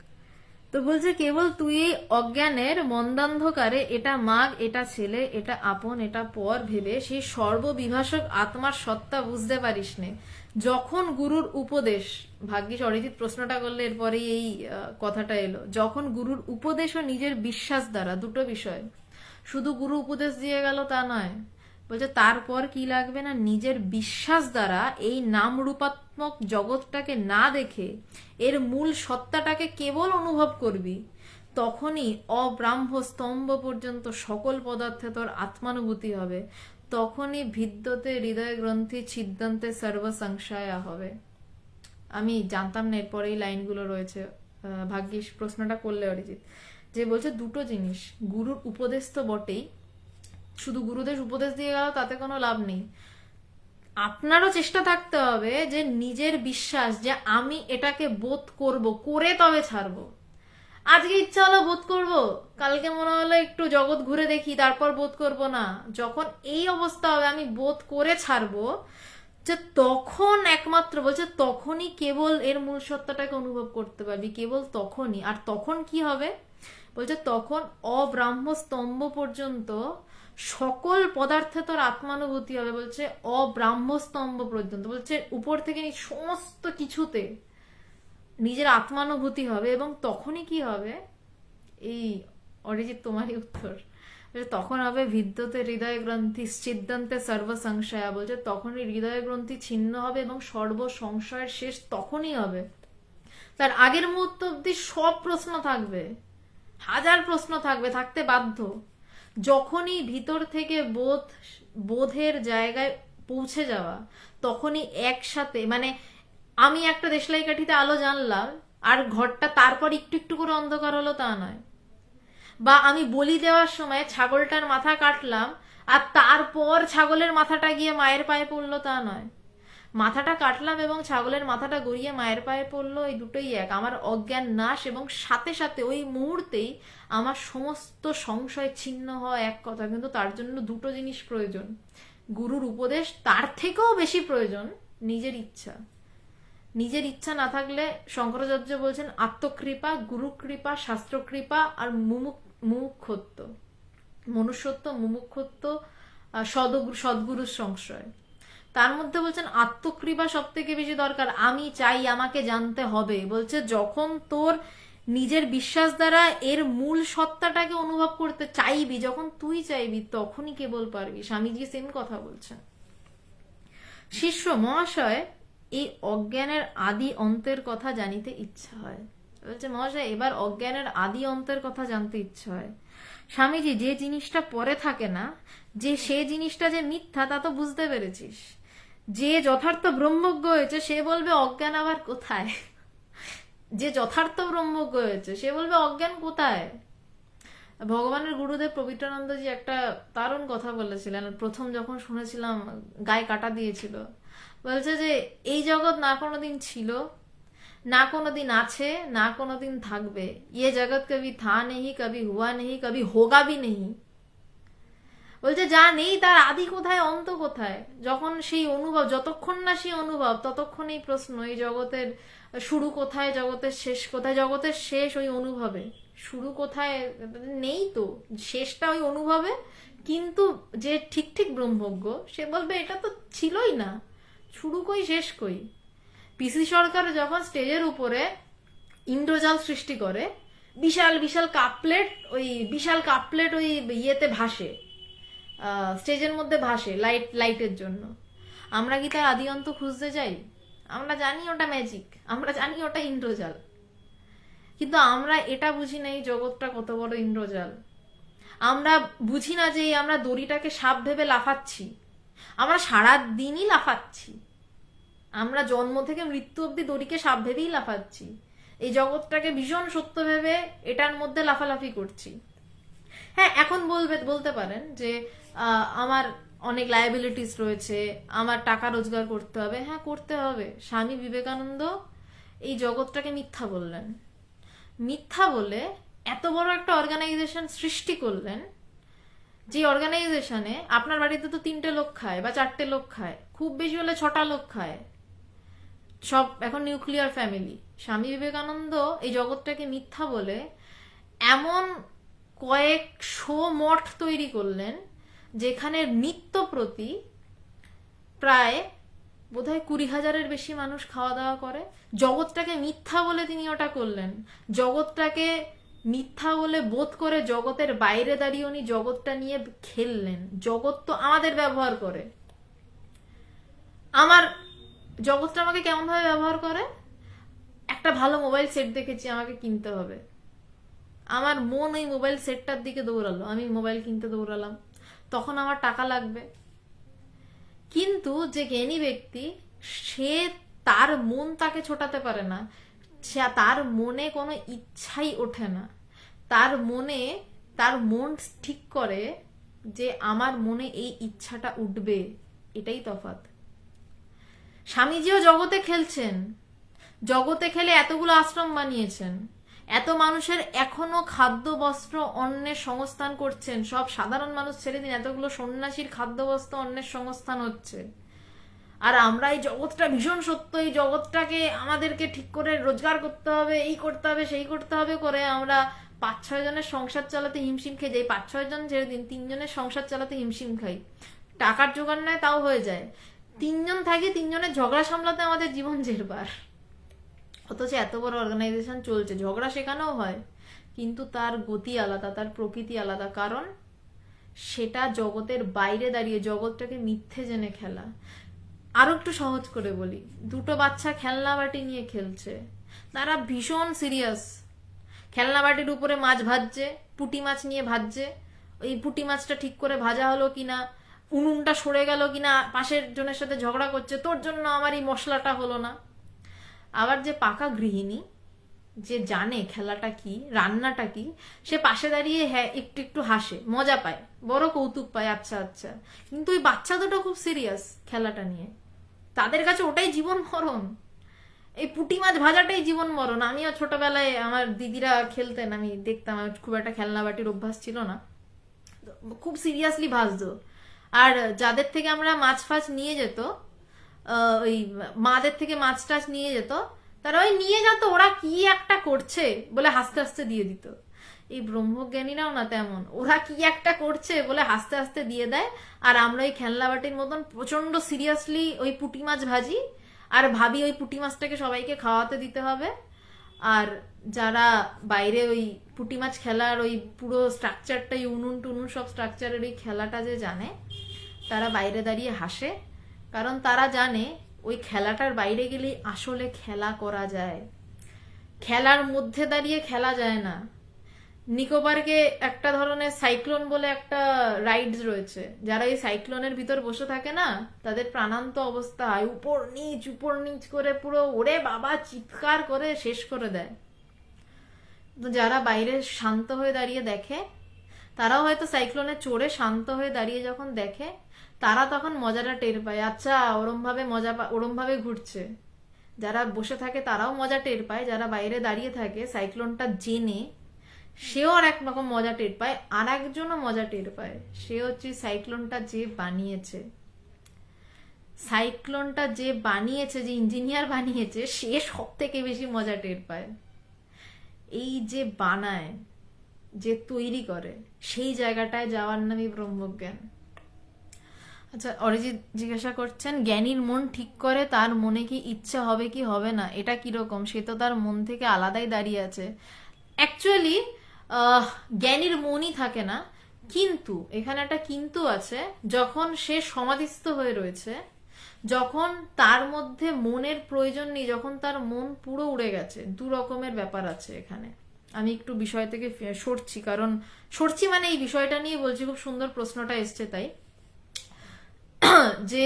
Speaker 1: তো বলছে কেবল তুই এই অজ্ঞানের মন্দান্ধকারে এটা মাগ, এটা ছেলে, এটা আপন, এটা পর ভেবে সেই সর্ববিভাষক আত্মার সত্তা বুঝতে পারিস নে। যখন গুরুর উপদেশ, ভাগ্যিস অরিজিৎ প্রশ্নটা করলে এরপরেই এই কথাটা এলো, যখন গুরুর উপদেশ ও নিজের বিশ্বাস দ্বারা, দুটো বিষয়, শুধু গুরু উপদেশ দিয়ে গেল তা নয়, বলছে তারপর কি লাগবে না, নিজের বিশ্বাস দ্বারা এই নাম রূপাত্মক জগৎটাকে না দেখে এর মূল সত্তাটাকে কেবল অনুভব করবি, তখনই অব্রাহ্ম স্তম্ভ পর্যন্ত সকল পদার্থে তোর আত্মানুভূতি হবে। তখনই ভিদ্যতে হৃদয় গ্রন্থি ছিদ্দান্তে সর্বসংশয়া হবে। আমি জানতাম না এরপরে এই লাইনগুলো রয়েছে, ভাগ্যিস প্রশ্নটা করলে অরিজিৎ। যে বলছে দুটো জিনিস, গুরুর উপদেশ তো বটেই, শুধু গুরুদেব উপদেশ দিয়ে গেল তাতে কোনো লাভ নেই। আপনারও চেষ্টা থাকতে হবে যে নিজের বিশ্বাস, যে আমি এটাকে বোধ করব, করে তবে ছাড়বো। আজকে ইচ্ছা হলো বোধ করব, কালকে মনে হলো একটু জগৎ ঘুরে দেখি, তারপর বোধ করব না। যখন এই অবস্থা হবে আমি বোধ করে ছাড়বো, যে তখন একমাত্র বলছে তখনই কেবল এর মূল সত্তাটাকে অনুভব করতে পারবি, কেবল তখনই। আর তখন কি হবে বলছে, তখন অব্রাহ্ম স্তম্ভ পর্যন্ত সকল পদার্থে তোর আত্মানুভূতি হবে। বলছে অব্রাহ্ম স্তম্ভ পর্যন্ত, বলছে উপর থেকে সমস্ত কিছুতে নিজের আত্মানুভূতি হবে। এবং তখনই কি হবে, এই অরিজিৎ তোমারই উত্তর, তখন হবে ভিদ্যতে হৃদয় গ্রন্থি ছিদ্দান্তে সর্বসংশয়া। বলছে তখনই হৃদয় গ্রন্থি ছিন্ন হবে এবং সর্ব সংশয়ের শেষ তখনই হবে। তার আগের মুহূর্ত অব্দি সব প্রশ্ন থাকবে, হাজার প্রশ্ন থাকবে, থাকতে বাধ্য। যখনই ভিতর থেকে বোধের জায়গায় পৌঁছে যাওয়া, তখনই একসাথে, মানে আমি একটা দেশলাই কাঠিতে আলো জানলাম আর ঘরটা তারপর একটু একটু করে অন্ধকার হলো তা নয়। বা আমি বলি দেওয়ার সময় ছাগলটার মাথা কাটলাম আর তারপর ছাগলের মাথাটা গিয়ে মায়ের পায়ে পড়লো তা নয়। মাথাটা কাটলাম এবং ছাগলের মাথাটা গড়িয়ে মায়ের পায়ে পড়লো, এই দুটোই এক। আমার অজ্ঞান নাশ এবং সাথে সাথে ওই মুহূর্তেই আমার সমস্ত সংশয় ছিন্ন হওয়া, এক কথা। কিন্তু তার জন্য দুটো জিনিস প্রয়োজন, গুরুর উপদেশ, তার থেকেও বেশি প্রয়োজন নিজের ইচ্ছা। নিজের ইচ্ছা না থাকলে শঙ্করাচার্য বলছেন আত্মকৃপা, গুরুকৃপা, শাস্ত্রকৃপা আর মুমুক্ষত্ব, মনুষ্যত্ব, মুমুক্ষত্ব, সদ্গুরুর সংশয়। তার মধ্যে বলছেন আত্মকৃপা সব থেকে বেশি দরকার। আমি চাই, আমাকে জানতে হবে। বলছে যখন তোর নিজের বিশ্বাস দ্বারা এর মূল সত্তাটাকে অনুভব করতে চাইবি, যখন তুই চাইবি, তখনই কেবল পারবি। স্বামীজি সেম কথা বলছেন। শিষ্য মহাশয়, এই অজ্ঞানের আদি অন্তের কথা জানিতে ইচ্ছা হয়। বলছে মহাশয়, এবার অজ্ঞানের আদি অন্তের কথা জানতে ইচ্ছা হয়। স্বামীজি, যে জিনিসটা পরে থাকে না, যে সে জিনিসটা যে মিথ্যা তা তো বুঝতে পেরেছিস। যে যথার্থ ব্রহ্মজ্ঞ হয়েছে সে বলবে অজ্ঞান আবার কোথায়। যে যথার্থ ব্রহ্মজ্ঞ হয়েছে সে বলবে অজ্ঞান কোথায়। ভগবানের গুরুদেব পবিত্রানন্দজি একটা দারুণ কথা বলেছিলেন, প্রথম যখন শুনেছিলাম গায়ে কাটা দিয়েছিল। বলছে যে এই জগৎ না কোনোদিন ছিল, না কোনোদিন আছে, না কোনোদিন থাকবে। ये जगत कभी था नहीं, कभी हुआ नहीं, कभी होगा भी नहीं। বলছে যা নেই তার আদি কোথায়, অন্ত কোথায়? যখন সেই অনুভব, যতক্ষণ না সেই অনুভব ততক্ষণ এই প্রশ্ন, এই জগতের শুরু কোথায়, জগতের শেষ কোথায়? জগতের শেষ ওই অনুভবে, শুরু কোথায় নেই তো, শেষটা ওই অনুভবে। কিন্তু যে ঠিক ঠিক ব্রহ্মজ্ঞ সে বলবে এটা তো ছিলই না, শুরু কই শেষ কই। পিসি সরকার যখন স্টেজের উপরে ইন্দ্রজাল সৃষ্টি করে, বিশাল বিশাল কাপলেট, ওই বিশাল কাপলেট ওই ইয়েতে ভাসে, স্টেজের মধ্যে ভাসে লাইটের জন্য। আমরা কি তার আদি অন্ত খুঁজতে যাই? আমরা জানি ওটা ম্যাজিক, আমরা জানি ওটা ইন্দ্রজাল, কিন্তু আমরা এটা বুঝি না এই জগৎটা কত বড় ইন্দ্রজাল। আমরা বুঝি না যে আমরা দড়িটাকে সাপ ভেবে লাফাচ্ছি, আমরা সারা দিনই লাফাচ্ছি, আমরা জন্ম থেকে মৃত্যু অব্দি দড়িকে সাপ ভেবেই লাফাচ্ছি, এই জগৎটাকে ভীষণ সত্য ভেবে এটার মধ্যে লাফালাফি করছি। হ্যাঁ, এখন বলতে পারেন যে আমার অনেক লায়াবিলিটিস রয়েছে, আমার টাকা রোজগার করতে হবে। হ্যাঁ, করতে হবে। স্বামী বিবেকানন্দ এই জগৎটাকে মিথ্যা বললেন, মিথ্যা বলে এত বড় একটা অর্গানাইজেশন সৃষ্টি করলেন, যে অর্গানাইজেশনে আপনার বাড়িতে তো 3টে লোক খায় বা 4টে লোক খায়, খুব বেশি হলে 6টা লোক খায়, সব এখন নিউক্লিয়ার ফ্যামিলি। স্বামী বিবেকানন্দ এই জগৎটাকে মিথ্যা বলে এমন কয়েকশো মঠ তৈরি করলেন, যেখানে নিত্য প্রতি প্রায় বোধহয় 20,000-এর বেশি মানুষ খাওয়া দাওয়া করে। জগৎটাকে মিথ্যা বলে তিনি ওটা করলেন, জগৎটাকে মিথ্যা বলে বোধ করে জগতের বাইরে দাঁড়িয়ে উনি জগৎটা নিয়ে খেললেন। জগৎ তো আমাদের ব্যবহার করে, আমার জগৎটা আমাকে কেমন ভাবে ব্যবহার করে? একটা ভালো মোবাইল সেট দেখেছি, আমাকে কিনতে হবে, আমার মন ওই মোবাইল সেটটার দিকে দৌড়ালো, আমি মোবাইল কিনতে দৌড়ালাম, তখন আমার টাকা লাগবে। কিন্তু যে জ্ঞানী ব্যক্তি, সে তার মন তাকে ছোটাতে পারে না, তার মনে কোনো ইচ্ছাই ওঠে না, তার মন ঠিক করে যে আমার মনে এই ইচ্ছাটা উঠবে, এটাই তফাৎ। স্বামীজিও জগতে খেলছেন, জগতে খেলে এতগুলো আশ্রম বানিয়েছেন, এত মানুষের এখনো খাদ্য বস্ত্র অন্নের সংস্থান করছেন। সব সাধারণ মানুষ ছেড়ে দিন, এতগুলো সন্ন্যাসীর খাদ্য বস্ত্র অন্নের সংস্থান হচ্ছে। আর আমরা এই জগৎটা ভীষণ সত্য, এই জগৎটাকে আমাদেরকে ঠিক করে রোজগার করতে হবে, এই করতে হবে, সেই করতে হবে করে আমরা 5-6 জনের সংসার চালাতে হিমশিম খেয়ে যাই। 5-6 জন ছেড়ে দিন, 3 জনের সংসার চালাতে হিমশিম খাই। টাকার জোগাড় নয় তাও হয়ে যায়, 3 জন থাকি, 3 জনের ঝগড়া সামলাতে আমাদের জীবন জেরবার। অথচ এত বড় অর্গানাইজেশন চলছে, ঝগড়া সেখানেও হয়, কিন্তু তার গতি আলাদা, তার প্রকৃতি আলাদা। কারণ সেটা জগতের বাইরে দাঁড়িয়ে জগৎটাকে মিথ্যে জেনে খেলা। আরো একটু সহজ করে বলি, 2টো বাচ্চা খেলনা বাটি নিয়ে খেলছে, তারা ভীষণ সিরিয়াস, খেলনা বাটির উপরে মাছ ভাজছে, পুঁটি মাছ নিয়ে ভাজছে, ওই পুঁটি মাছটা ঠিক করে ভাজা হলো কিনা, উনুনটা সরে গেল কিনা, পাশের জনের সাথে ঝগড়া করছে, তোর জন্য আমার এই মশলাটা হলো না। আবার যে পাকা গৃহিণী, যে জানে খেলাটা কি, রান্নাটা কি, সে পাশে দাঁড়িয়ে হ্যাঁ একটু একটু হাসে, মজা পায়, বড় কৌতুক পায়, আচ্ছা আচ্ছা। কিন্তু ওই বাচ্চা দুটো খুব সিরিয়াস খেলাটা নিয়ে, তাদের কাছে ওটাই জীবন মরণ, এই পুঁটি মাছ ভাজাটাই জীবন মরণ। আমিও ছোটবেলায় আমার দিদিরা খেলতেন, আমি দেখতাম, খুব একটা খেলনা বাটির অভ্যাস ছিল না, খুব সিরিয়াসলি ভাজতো। আর যাদের থেকে আমরা মাছ ফাছ নিয়ে যেত, ওই মাদের থেকে মাছ টাছ নিয়ে যেত, তারা ওই নিয়ে যেত, ওরা কি একটা করছে বলে হাসতে হাসতে দিয়ে দিত। এই ব্রহ্মজ্ঞানীরাও না তেমন, ওরা কি একটা করছে বলে হাসতে হাসতে দিয়ে দেয়, আর আমরা ওই খেলনা বাটির মতন প্রচন্ড সিরিয়াসলি ওই পুঁটি মাছ ভাজি, আর ভাবি ওই পুঁটি মাছটাকে সবাইকে খাওয়াতে দিতে হবে। আর যারা বাইরে ওই পুঁটি মাছ খেলার ওই পুরো স্ট্রাকচারটাই, উনুন টুনুন সব স্ট্রাকচারের ওই খেলাটা যে জানে, তারা বাইরে দাঁড়িয়ে হাসে, কারণ তারা জানে ওই খেলাটার বাইরে গেলেই আসলে খেলা করা যায়, খেলার মধ্যে দাঁড়িয়ে খেলা যায় না। নিকোবরকে একটা ধরনের সাইক্লোন বলে একটা রাইডস রয়েছে, যারা এই সাইক্লোনের ভিতর বসে থাকে না, তাদের প্রাণান্ত অবস্থা হয়, উপর নিচ করে পুরো ওরে বাবা চিৎকার করে শেষ করে দেয়। তো যারা বাইরে শান্ত হয়ে দাঁড়িয়ে দেখে, তারাও হয়তো সাইক্লোনে চড়ে শান্ত হয়ে দাঁড়িয়ে যখন দেখে, তারা তখন মজাটা টের পায়, আচ্ছা ওরম ভাবে ঘুরছে। যারা বসে থাকে তারাও মজা টের পায়, যারা বাইরে দাঁড়িয়ে থাকে সাইক্লোনটা জেনে সেও আর এক রকম মজা টের পায়, আর একজনও মজা টের পায়, সে হচ্ছে সাইক্লোনটা যে বানিয়েছে। সাইক্লোনটা যে বানিয়েছে, যে ইঞ্জিনিয়ার বানিয়েছে, সে সব থেকে বেশি মজা টের পায়। এই যে বানায়, যে তৈরি করে, সেই জায়গাটায় যাওয়ার নামই ব্রহ্মজ্ঞান। আচ্ছা, অরিজিৎ জিজ্ঞাসা করছেন, জ্ঞানীর মন ঠিক করে তার মনে কি ইচ্ছা হবে কি হবে না, এটা কিরকম? সে তো তার মন থেকে আলাদাই দাঁড়িয়ে আছে। অ্যাকচুয়ালি জ্ঞানীর মনই থাকে না, কিন্তু এখানে একটা কিন্তু আছে। যখন সে সমাধিস্থ হয়ে রয়েছে, যখন তার মধ্যে মনের প্রয়োজন নেই, যখন তার মন পুরো উড়ে গেছে, দু রকমের ব্যাপার আছে এখানে। আমি একটু বিষয় থেকে সরছি মানে এই বিষয়টা নিয়ে বলছি, খুব সুন্দর প্রশ্নটা এসছে তাই। যে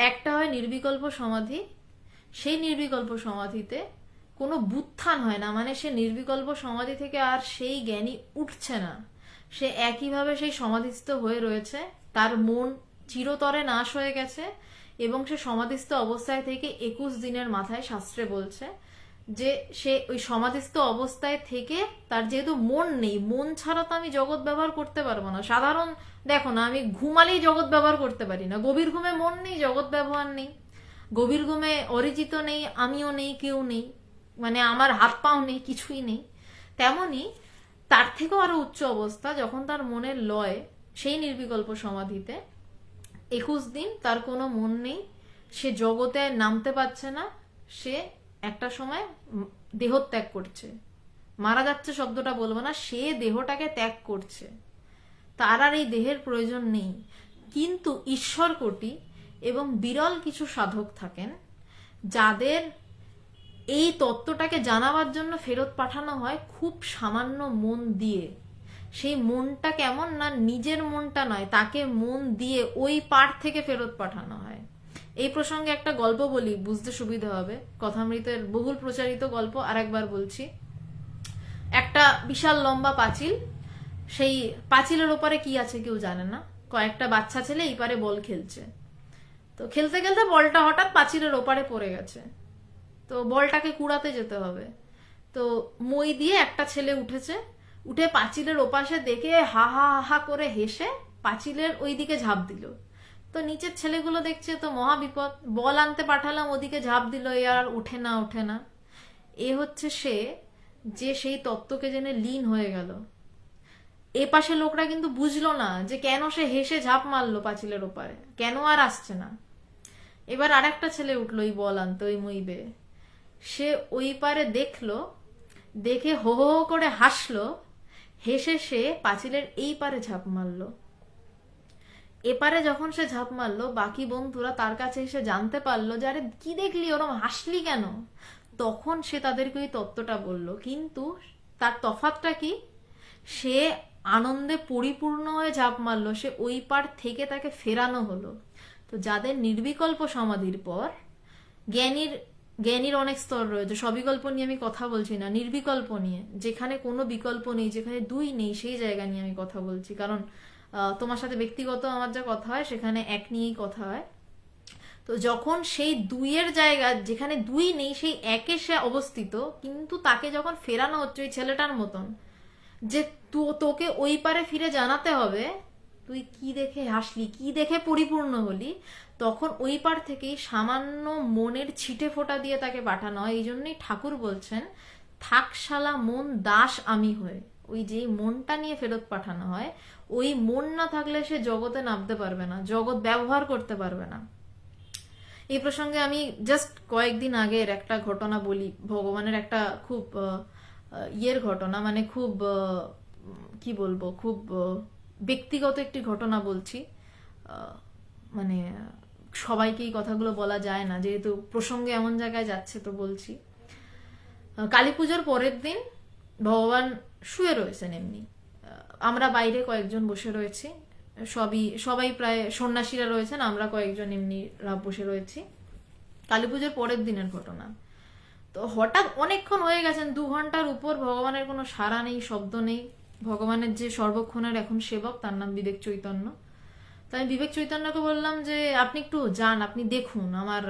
Speaker 1: একটা হয় নির্বিকল্প সমাধি, সেই নির্বিকল্প সমাধিতে কোনো বুত্থান হয় না, মানে সে নির্বিকল্প সমাধি থেকে আর সেই জ্ঞানী উঠছে না, সে একইভাবে সেই সমাধিস্থ হয়ে রয়েছে, তার মন চিরতরে নাশ হয়ে গেছে, এবং সে সমাধিস্থ অবস্থায় থেকে 21 দিনের মাথায় শাস্ত্রে বলছে যে সে ওই সমাধিস্থ অবস্থায় থেকে, তার যেহেতু মন নেই, মন ছাড়া তো আমি জগৎ ব্যবহার করতে পারবো না। সাধারণ দেখো না, আমি ঘুমালেই জগৎ ব্যবহার করতে পারি না, গভীর ঘুমে মন নেই, জগৎ ব্যবহার নেই। গভীর ঘুমে অরিজিত নেই, আমিও নেই, কেউ নেই, মানে আমার হাত পাও নেই, কিছুই নেই। তেমনি তার থেকেও আরো উচ্চ অবস্থা, যখন তার মনের লয়, সেই নির্বিকল্প সমাধিতে 21 দিন তার কোনো মন নেই, সে জগতে নামতে পারছে না, সে একটা সময় দেহত্যাগ করছে, মারা যাচ্ছে শব্দটা বলবো না, সে দেহটাকে ত্যাগ করছে, তার আর এই দেহের প্রয়োজন নেই। কিন্তু ঈশ্বর কোটি এবং বিরল কিছু সাধক থাকেন, যাদের এই তত্ত্বটাকে জানাবার জন্য ফেরত পাঠানো হয় খুব সামান্য মন দিয়ে। সেই মনটা কেমন না, নিজের মনটা নয়, তাকে মন দিয়ে ওই পাঠ থেকে ফেরত পাঠানো হয়। এই প্রসঙ্গে একটা গল্প বলি, বুঝতে সুবিধা হবে, কথামৃতের বহুল প্রচারিত গল্প, আরেকবার বলছি। একটা বিশাল লম্বা পাঁচিল, সেই পাঁচিলের ওপারে কি আছে কেউ জানে না, কয়েকটা বাচ্চা ছেলে এই পারে বল খেলছে। তো খেলতে খেলতে বলটা হঠাৎ পাঁচিলের ওপারে পড়ে গেছে, তো বলটাকে কুড়াতে যেতে হবে। তো মই দিয়ে একটা ছেলে উঠেছে, উঠে পাঁচিলের ওপাশে দেখে হা হা হা করে হেসে পাঁচিলের ওই দিকে ঝাঁপ দিল। তো নিচের ছেলেগুলো দেখছে তো মহা বিপদ, বল আনতে পাঠালাম, ওদিকে ঝাঁপ দিল, এ আর ওঠে না ওঠে না। এ হচ্ছে সে যে সেই তত্ত্বকে জেনে লীন হয়ে গেল। এ পাশে লোকরা কিন্তু বুঝলো না যে কেন সে হেসে ঝাঁপ মারলো পাঁচিলের ওপারে, কেন আর আসছে না। এবার আরেকটা ছেলে উঠলো ওই বল আনতে, ওই মই বেয়ে। সে ওই পারে দেখলো, দেখে হো হো করে হাসলো, হেসে সে পাঁচিলের এই পারে ঝাঁপ মারলো। এপারে যখন সে ঝাঁপ মারলো, বাকি বন্ধুরা তার কাছে এসে জানতে পারলো যে আরে কি দেখলি, ওরম হাসলি কেন? তখন সে তাদেরকে ওই তত্ত্বটা বলল। কিন্তু তার তফাৎটা কি, সে আনন্দে পরিপূর্ণ হয়ে ঝাঁপ মারলো, সে ওই পার থেকে তাকে ফেরানো হলো। তো যাদের নির্বিকল্প সমাধির পর, জ্ঞানীর অনেক স্তর রয়েছে, সবিকল্প নিয়ে আমি কথা বলছি না, নির্বিকল্প নিয়ে, যেখানে কোনো বিকল্প নেই, যেখানে দুই নেই, সেই জায়গা নিয়ে আমি কথা বলছি। কারণ তোমার সাথে ব্যক্তিগত আমার যা কথা হয়, সেখানে এক নিয়েই কথা হয়। তো যখন সেই দুইয়ের জায়গা, যেখানে দুই নেই, সেই একে সে অবস্থিত, কিন্তু তাকে যখন ফেরানো হচ্ছে ওই ছেলেটার মতন, যে তোকে ওই পারে ফিরে জানাতে হবে তুই কি দেখে হাসলি, কি দেখে পরিপূর্ণ হলি, তখন ওই পার থেকেই সামান্য মনের ছিটে ফোঁটা দিয়ে তাকে পাঠানো হয়। এই জন্যই ঠাকুর বলছেন, থাকশালা মন দাস আমি হয়ে। ওই যে মনটা নিয়ে ফেরত পাঠানো হয়, ওই মন না থাকলে সে জগতে নামতে পারবে না, জগৎ ব্যবহার করতে পারবে না। এই প্রসঙ্গে আমি জাস্ট কয়েকদিন আগের একটা ঘটনা বলি, ভগবানের একটা খুব ইয়ের ঘটনা, মানে খুব কি বলবো, খুব ব্যক্তিগত একটি ঘটনা বলছি। মানে সবাইকে এই কথাগুলো বলা যায় না, যেহেতু প্রসঙ্গে এমন জায়গায় যাচ্ছে, তো বলছি। কালী পুজোর পরের দিন ভগবান শুয়ে রয়েছেন এমনি, আমরা বাইরে কয়েকজন বসে রয়েছি, সবাই প্রায় সন্ন্যাসীরা রয়েছেন, আমরা কয়েকজন এমনি বসে রয়েছি। কালী পুজোর পরের দিনের ঘটনা। তো হঠাৎ অনেকক্ষণ হয়ে গেছেন, 2 ঘন্টার উপর, ভগবানের কোনো সাড়া নেই, শব্দ নেই। ভগবানের যে সর্বক্ষণের এখন সেবক, তার নাম বিবেক চৈতন্য। তাই আমি বিবেক চৈতন্যকে বললাম যে আপনি একটু যান, আপনি দেখুন, আমার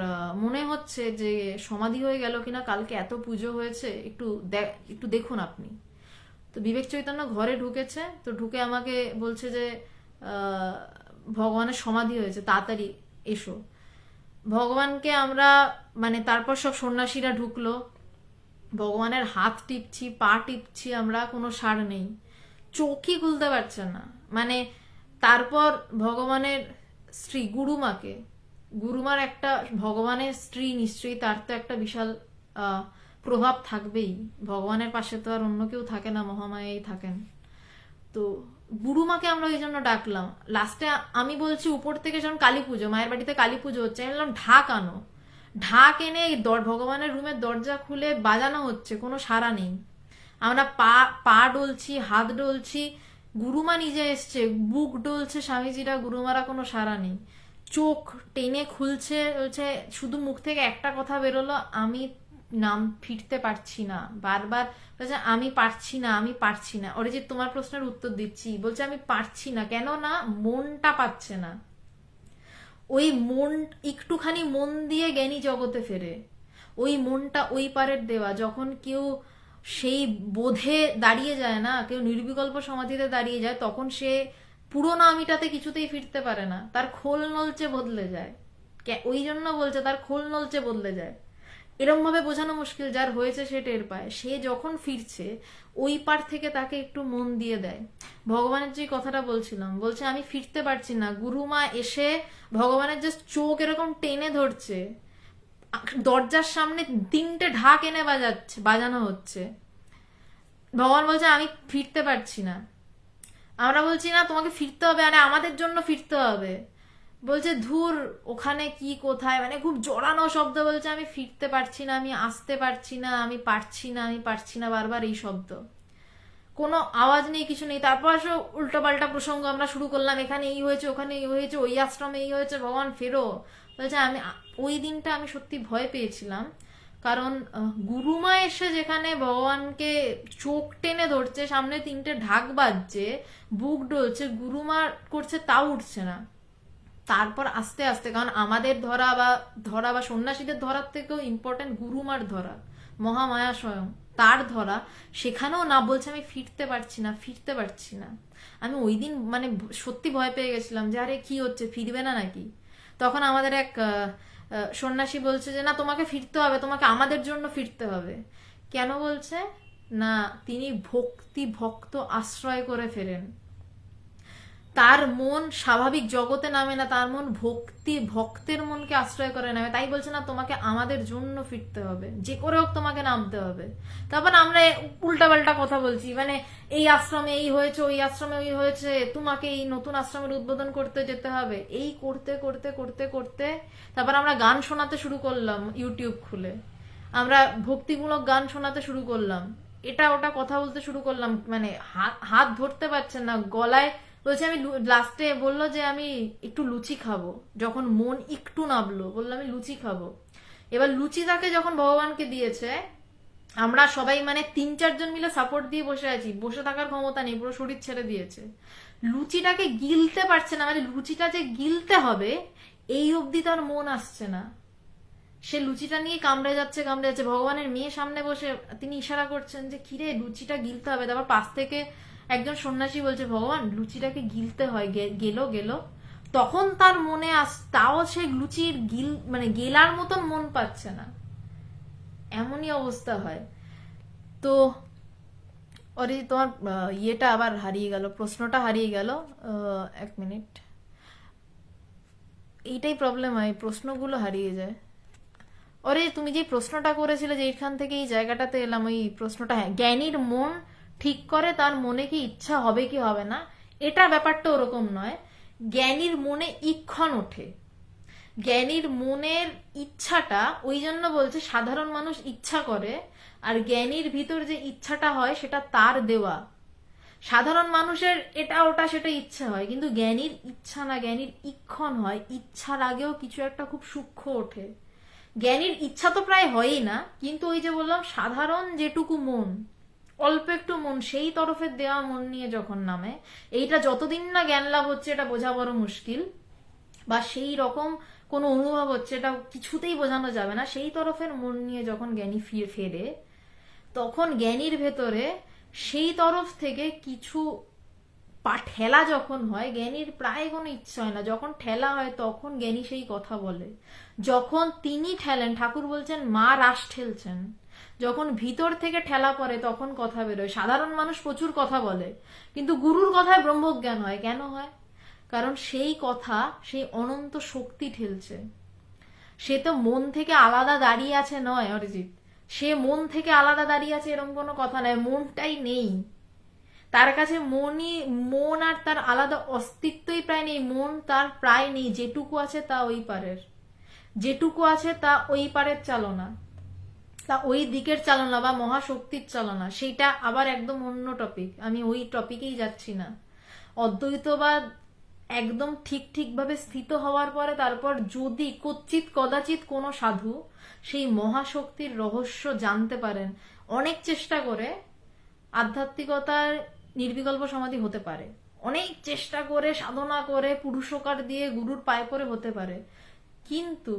Speaker 1: মনে হচ্ছে যে সমাধি হয়ে গেল কিনা, কালকে এত পুজো হয়েছে, একটু দেখুন আপনি। তো বিবেক চৈতন্য ঘরে ঢুকেছে, তো ঢুকে আমাকে বলছে যে আহ, ভগবানের সমাধি হয়েছে, তাড়াতাড়ি এসো। ভগবানকে আমরা মানে তারপর সব সন্ন্যাসীরা ঢুকলো, ভগবানের হাত টিপছি, পা টিপছি, আমরা কোনো সার নেই, চোখই খুলতে পারছে না। মানে তারপর ভগবানের স্ত্রী গুরুমাকে, গুরুমার একটা, ভগবানের স্ত্রী নিশ্চয়ই, তার তো একটা বিশাল প্রভাব থাকবেই, ভগবানের পাশে তো আর অন্য কেউ থাকে না, মহামায়াই থাকেন। তো গুরুমাকে আমরা ওই জন্য ডাকলাম। লাস্টে আমি বলছি উপর থেকে, যখন কালী পুজো, মায়ের বাড়িতে কালী পুজো হচ্ছে, আমি বললাম ঢাক আনো, ঢাক এনে ভগবানের রুমের দরজা খুলে বাজানো হচ্ছে, কোনো সাড়া নেই। আমরা পা পা ডলছি, হাত ডলছি, গুরুমা নিজে এসছে, বুক ডলছে স্বামীজিরা, গুরুমারা, কোনো সাড়া নেই। চোখ টেনে খুলছে, বলছে, শুধু মুখ থেকে একটা কথা বেরোলো, আমি নাম ফিরতে পারছি না। বারবার বলছে আমি পারছি না, আমি পারছি না। অরিজিৎ, তোমার প্রশ্নের উত্তর দিচ্ছি। বলছে আমি পারছি না, কেন না, মনটা পাচ্ছে না। ওই মন, একটুখানি মন দিয়ে জ্ঞানী জগতে ফেরে। ওই মনটা ওই পারের দেওয়া। যখন কেউ সেই বোধে দাঁড়িয়ে যায় না, কেউ নির্বিকল্প সমাধিতে দাঁড়িয়ে যায়, তখন সে পুরোনো আমিটাতে কিছুতেই ফিরতে পারে না, তার খোল নলচে বদলে যায়। ওই জন্য বলছে তার খোল নলচে বদলে যায়। এরম ভাবে বোঝানো মুশকিল, যার হয়েছে সে টের পায়। সে যখন ফিরছে, ওই পার থেকে তাকে একটু মন দিয়ে দেয়। ভগবানের যে কথাটা বলছিলাম, বলছে আমি ফিরতে পারছি না, গুরুমা এসে ভগবানের জাস্ট চোখ এরকম টেনে ধরছে, দরজার সামনে 3টে ঢাক এনে বাজানো হচ্ছে। ভগবান বলছে আমি ফিরতে পারছি না। আমরা বলছি না তোমাকে ফিরতে হবে, আরে আমাদের জন্য ফিরতে হবে। বলছে ধুর, ওখানে কি কোথায়, মানে খুব জোরানো শব্দ বলছে, আমি ফিরতে পারছি না, আমি আসতে পারছি না, আমি পারছি না, আমি পারছি না, বারবার এই শব্দ, কোনো আওয়াজ নেই, কিছু নেই। তারপর উল্টো পাল্টা প্রসঙ্গ আমরা শুরু করলাম, এখানে এই হয়েছে, ওখানে এই হয়েছে, ওই আশ্রমে এই হয়েছে, ভগবান ফেরো। বলছে আমি, ওই দিনটা আমি সত্যি ভয় পেয়েছিলাম, কারণ গুরুমা এসে যেখানে ভগবানকে চোখ টেনে ধরছে, সামনে 3টে ঢাক বাজছে, বুক ডলছে, গুরুমা করছে, তাও উঠছে না। তারপর আস্তে আস্তে, কারণ আমাদের ধরা বা সন্ন্যাসীদের ধরার থেকেও ইম্পর্টেন্ট গুরুমার ধরা, মহামায়া স্বয়ং তার ধরা, সেখানেও না, বলছে আমি ফিরতে পারছি না, ফিরতে পারছি না। আমি ওই দিন মানে সত্যি ভয় পেয়ে গেছিলাম যে আরে কি হচ্ছে, ফিরবে না নাকি। তখন আমাদের এক সন্ন্যাসী বলছে যে না, তোমাকে ফিরতে হবে, তোমাকে আমাদের জন্য ফিরতে হবে। কেন বলছে না, তিনি ভক্ত আশ্রয় করে ফেরেন, তার মন স্বাভাবিক জগতে নামে না, তার মন ভক্তের মনকে আশ্রয় করে নামে। তাই বলছে না, তোমাকে আমাদের জন্য ফিরতে হবে, যে করে হোক তোমাকে নামতে হবে। তারপর আমরা উল্টাপাল্টা কথা বলছি, মানে এই আশ্রমে এই হয়েছে, ওই আশ্রমে ওই হয়েছে, তোমাকে এই নতুন আশ্রমের উদ্বোধন করতে যেতে হবে, এই করতে করতে করতে করতে তারপর আমরা গান শোনাতে শুরু করলাম, ইউটিউব খুলে আমরা ভক্তিমূলক গান শোনাতে শুরু করলাম, এটা ওটা কথা বলতে শুরু করলাম, মানে হাত ধরতে পারছেন না, গলায় বলছে আমি, লাস্টে বললো যে আমি একটু লুচি খাবো, যখন মন একটু নামলো, বললো আমি লুচি খাবো। এবার লুচি তাকে যখন ভগবানকে দিয়েছে, আমরা সবাই মানে 3-4 জন মিলে সাপোর্ট দিয়ে বসে আছি, বসে থাকার ক্ষমতা নেই, পুরো শরীর ছেড়ে দিয়েছে। লুচিটাকে গিলতে পারছে না, মানে লুচিটা যে গিলতে হবে এই অবধি তার মন আসছে না। সে লুচিটা নিয়ে কামড়ে যাচ্ছে, ভগবানের মেয়ে সামনে বসে তিনি ইশারা করছেন যে কিরে, লুচিটা গিলতে হবে। তারপর পাশ থেকে একজন সন্ন্যাসী বলছে ভগবান লুচিটাকে গিলতে হয়, গেলো। তখন তার মনে তাও সে লুচির মানে গেলার মতন মন পাচ্ছে না, এমনই অবস্থা হয়। তো তোমার ইয়েটা আবার হারিয়ে গেল, প্রশ্নটা হারিয়ে গেল। 1 মিনিট, এইটাই প্রবলেম হয়, প্রশ্নগুলো হারিয়ে যায়। তুমি যে প্রশ্নটা করেছিলে, যে এইখান থেকে এই জায়গাটাতে এলাম, ওই প্রশ্নটা, হ্যাঁ, জ্ঞানীর মন ঠিক করে তার মনে কি ইচ্ছা হবে কি হবে না, এটা ব্যাপারটা ওরকম নয়। জ্ঞানীর মনে ইক্ষণ ওঠে, জ্ঞানীর মনের ইচ্ছাটা, ওই জন্য বলছে সাধারণ মানুষ ইচ্ছা করে, আর জ্ঞানীর ভিতর যে ইচ্ছাটা হয় সেটা তার দেওয়া। সাধারণ মানুষের এটা ওটা সেটা ইচ্ছা হয়, কিন্তু জ্ঞানীর ইচ্ছা না, জ্ঞানীর ইক্ষণ হয়, ইচ্ছার আগেও কিছু একটা খুব সূক্ষ্ম ওঠে। জ্ঞানীর ইচ্ছা তো প্রায় হয়ই না, কিন্তু ওই যে বললাম সাধারণ যেটুকু মন, অল্প একটু মন, সেই তরফের দেওয়া মন নিয়ে যখন নামে, এইটা যতদিন না জ্ঞান লাভ হচ্ছে এটা বোঝা বড় মুশকিল, বা সেই রকম কোনো অনুভব হচ্ছে এটা কিছুতেই বোঝানো যাবে না, সেই তরফের মন নিয়ে যখন জ্ঞানী ফেরে, তখন জ্ঞানীর ভেতরে সেই তরফ থেকে কিছু ঠেলা যখন হয়, জ্ঞানীর প্রায় কোনো ইচ্ছা হয় না, যখন ঠেলা হয় তখন জ্ঞানী সেই কথা বলে। যখন তিনি ঠেলেন, ঠাকুর বলছেন মা রাস ঠেলছেন, যখন ভিতর থেকে ঠেলা পড়ে তখন কথা বেরোয়। সাধারণ মানুষ প্রচুর কথা বলে, কিন্তু গুরুর কথায় ব্রহ্মজ্ঞান হয়। কেন হয়? কারণ সেই কথা সেই অনন্ত শক্তি ঠেলছে। সে তো মন থেকে আলাদা দাঁড়িয়ে আছে নয় অরিজিৎ, সে মন থেকে আলাদা দাঁড়িয়ে আছে এরকম কোনো কথা নয়, মনটাই নেই তার কাছে। মন আর তার আলাদা অস্তিত্বই প্রায় নেই, মন তার প্রায় নেই, যেটুকু আছে তা ওই পারের, যেটুকু আছে তা ওই পারের চালনা, তা ওই দিকের চালনা বা মহাশক্তির চালনা। সেইটা আবার একদম অন্য টপিক, আমি ওই টপিকেই যাচ্ছি না। অদ্বৈতবাদ একদম ঠিকভাবে স্থিত হওয়ার পরে তারপর যদি কদাচিৎ কোনো সাধু সেই মহাশক্তির রহস্য জানতে পারেন, অনেক চেষ্টা করে আধ্যাত্মিকতার নির্বিকল্প সমাধি হতে পারে, অনেক চেষ্টা করে সাধনা করে পুরুষকার দিয়ে গুরুর পায়ে পড়ে হতে পারে, কিন্তু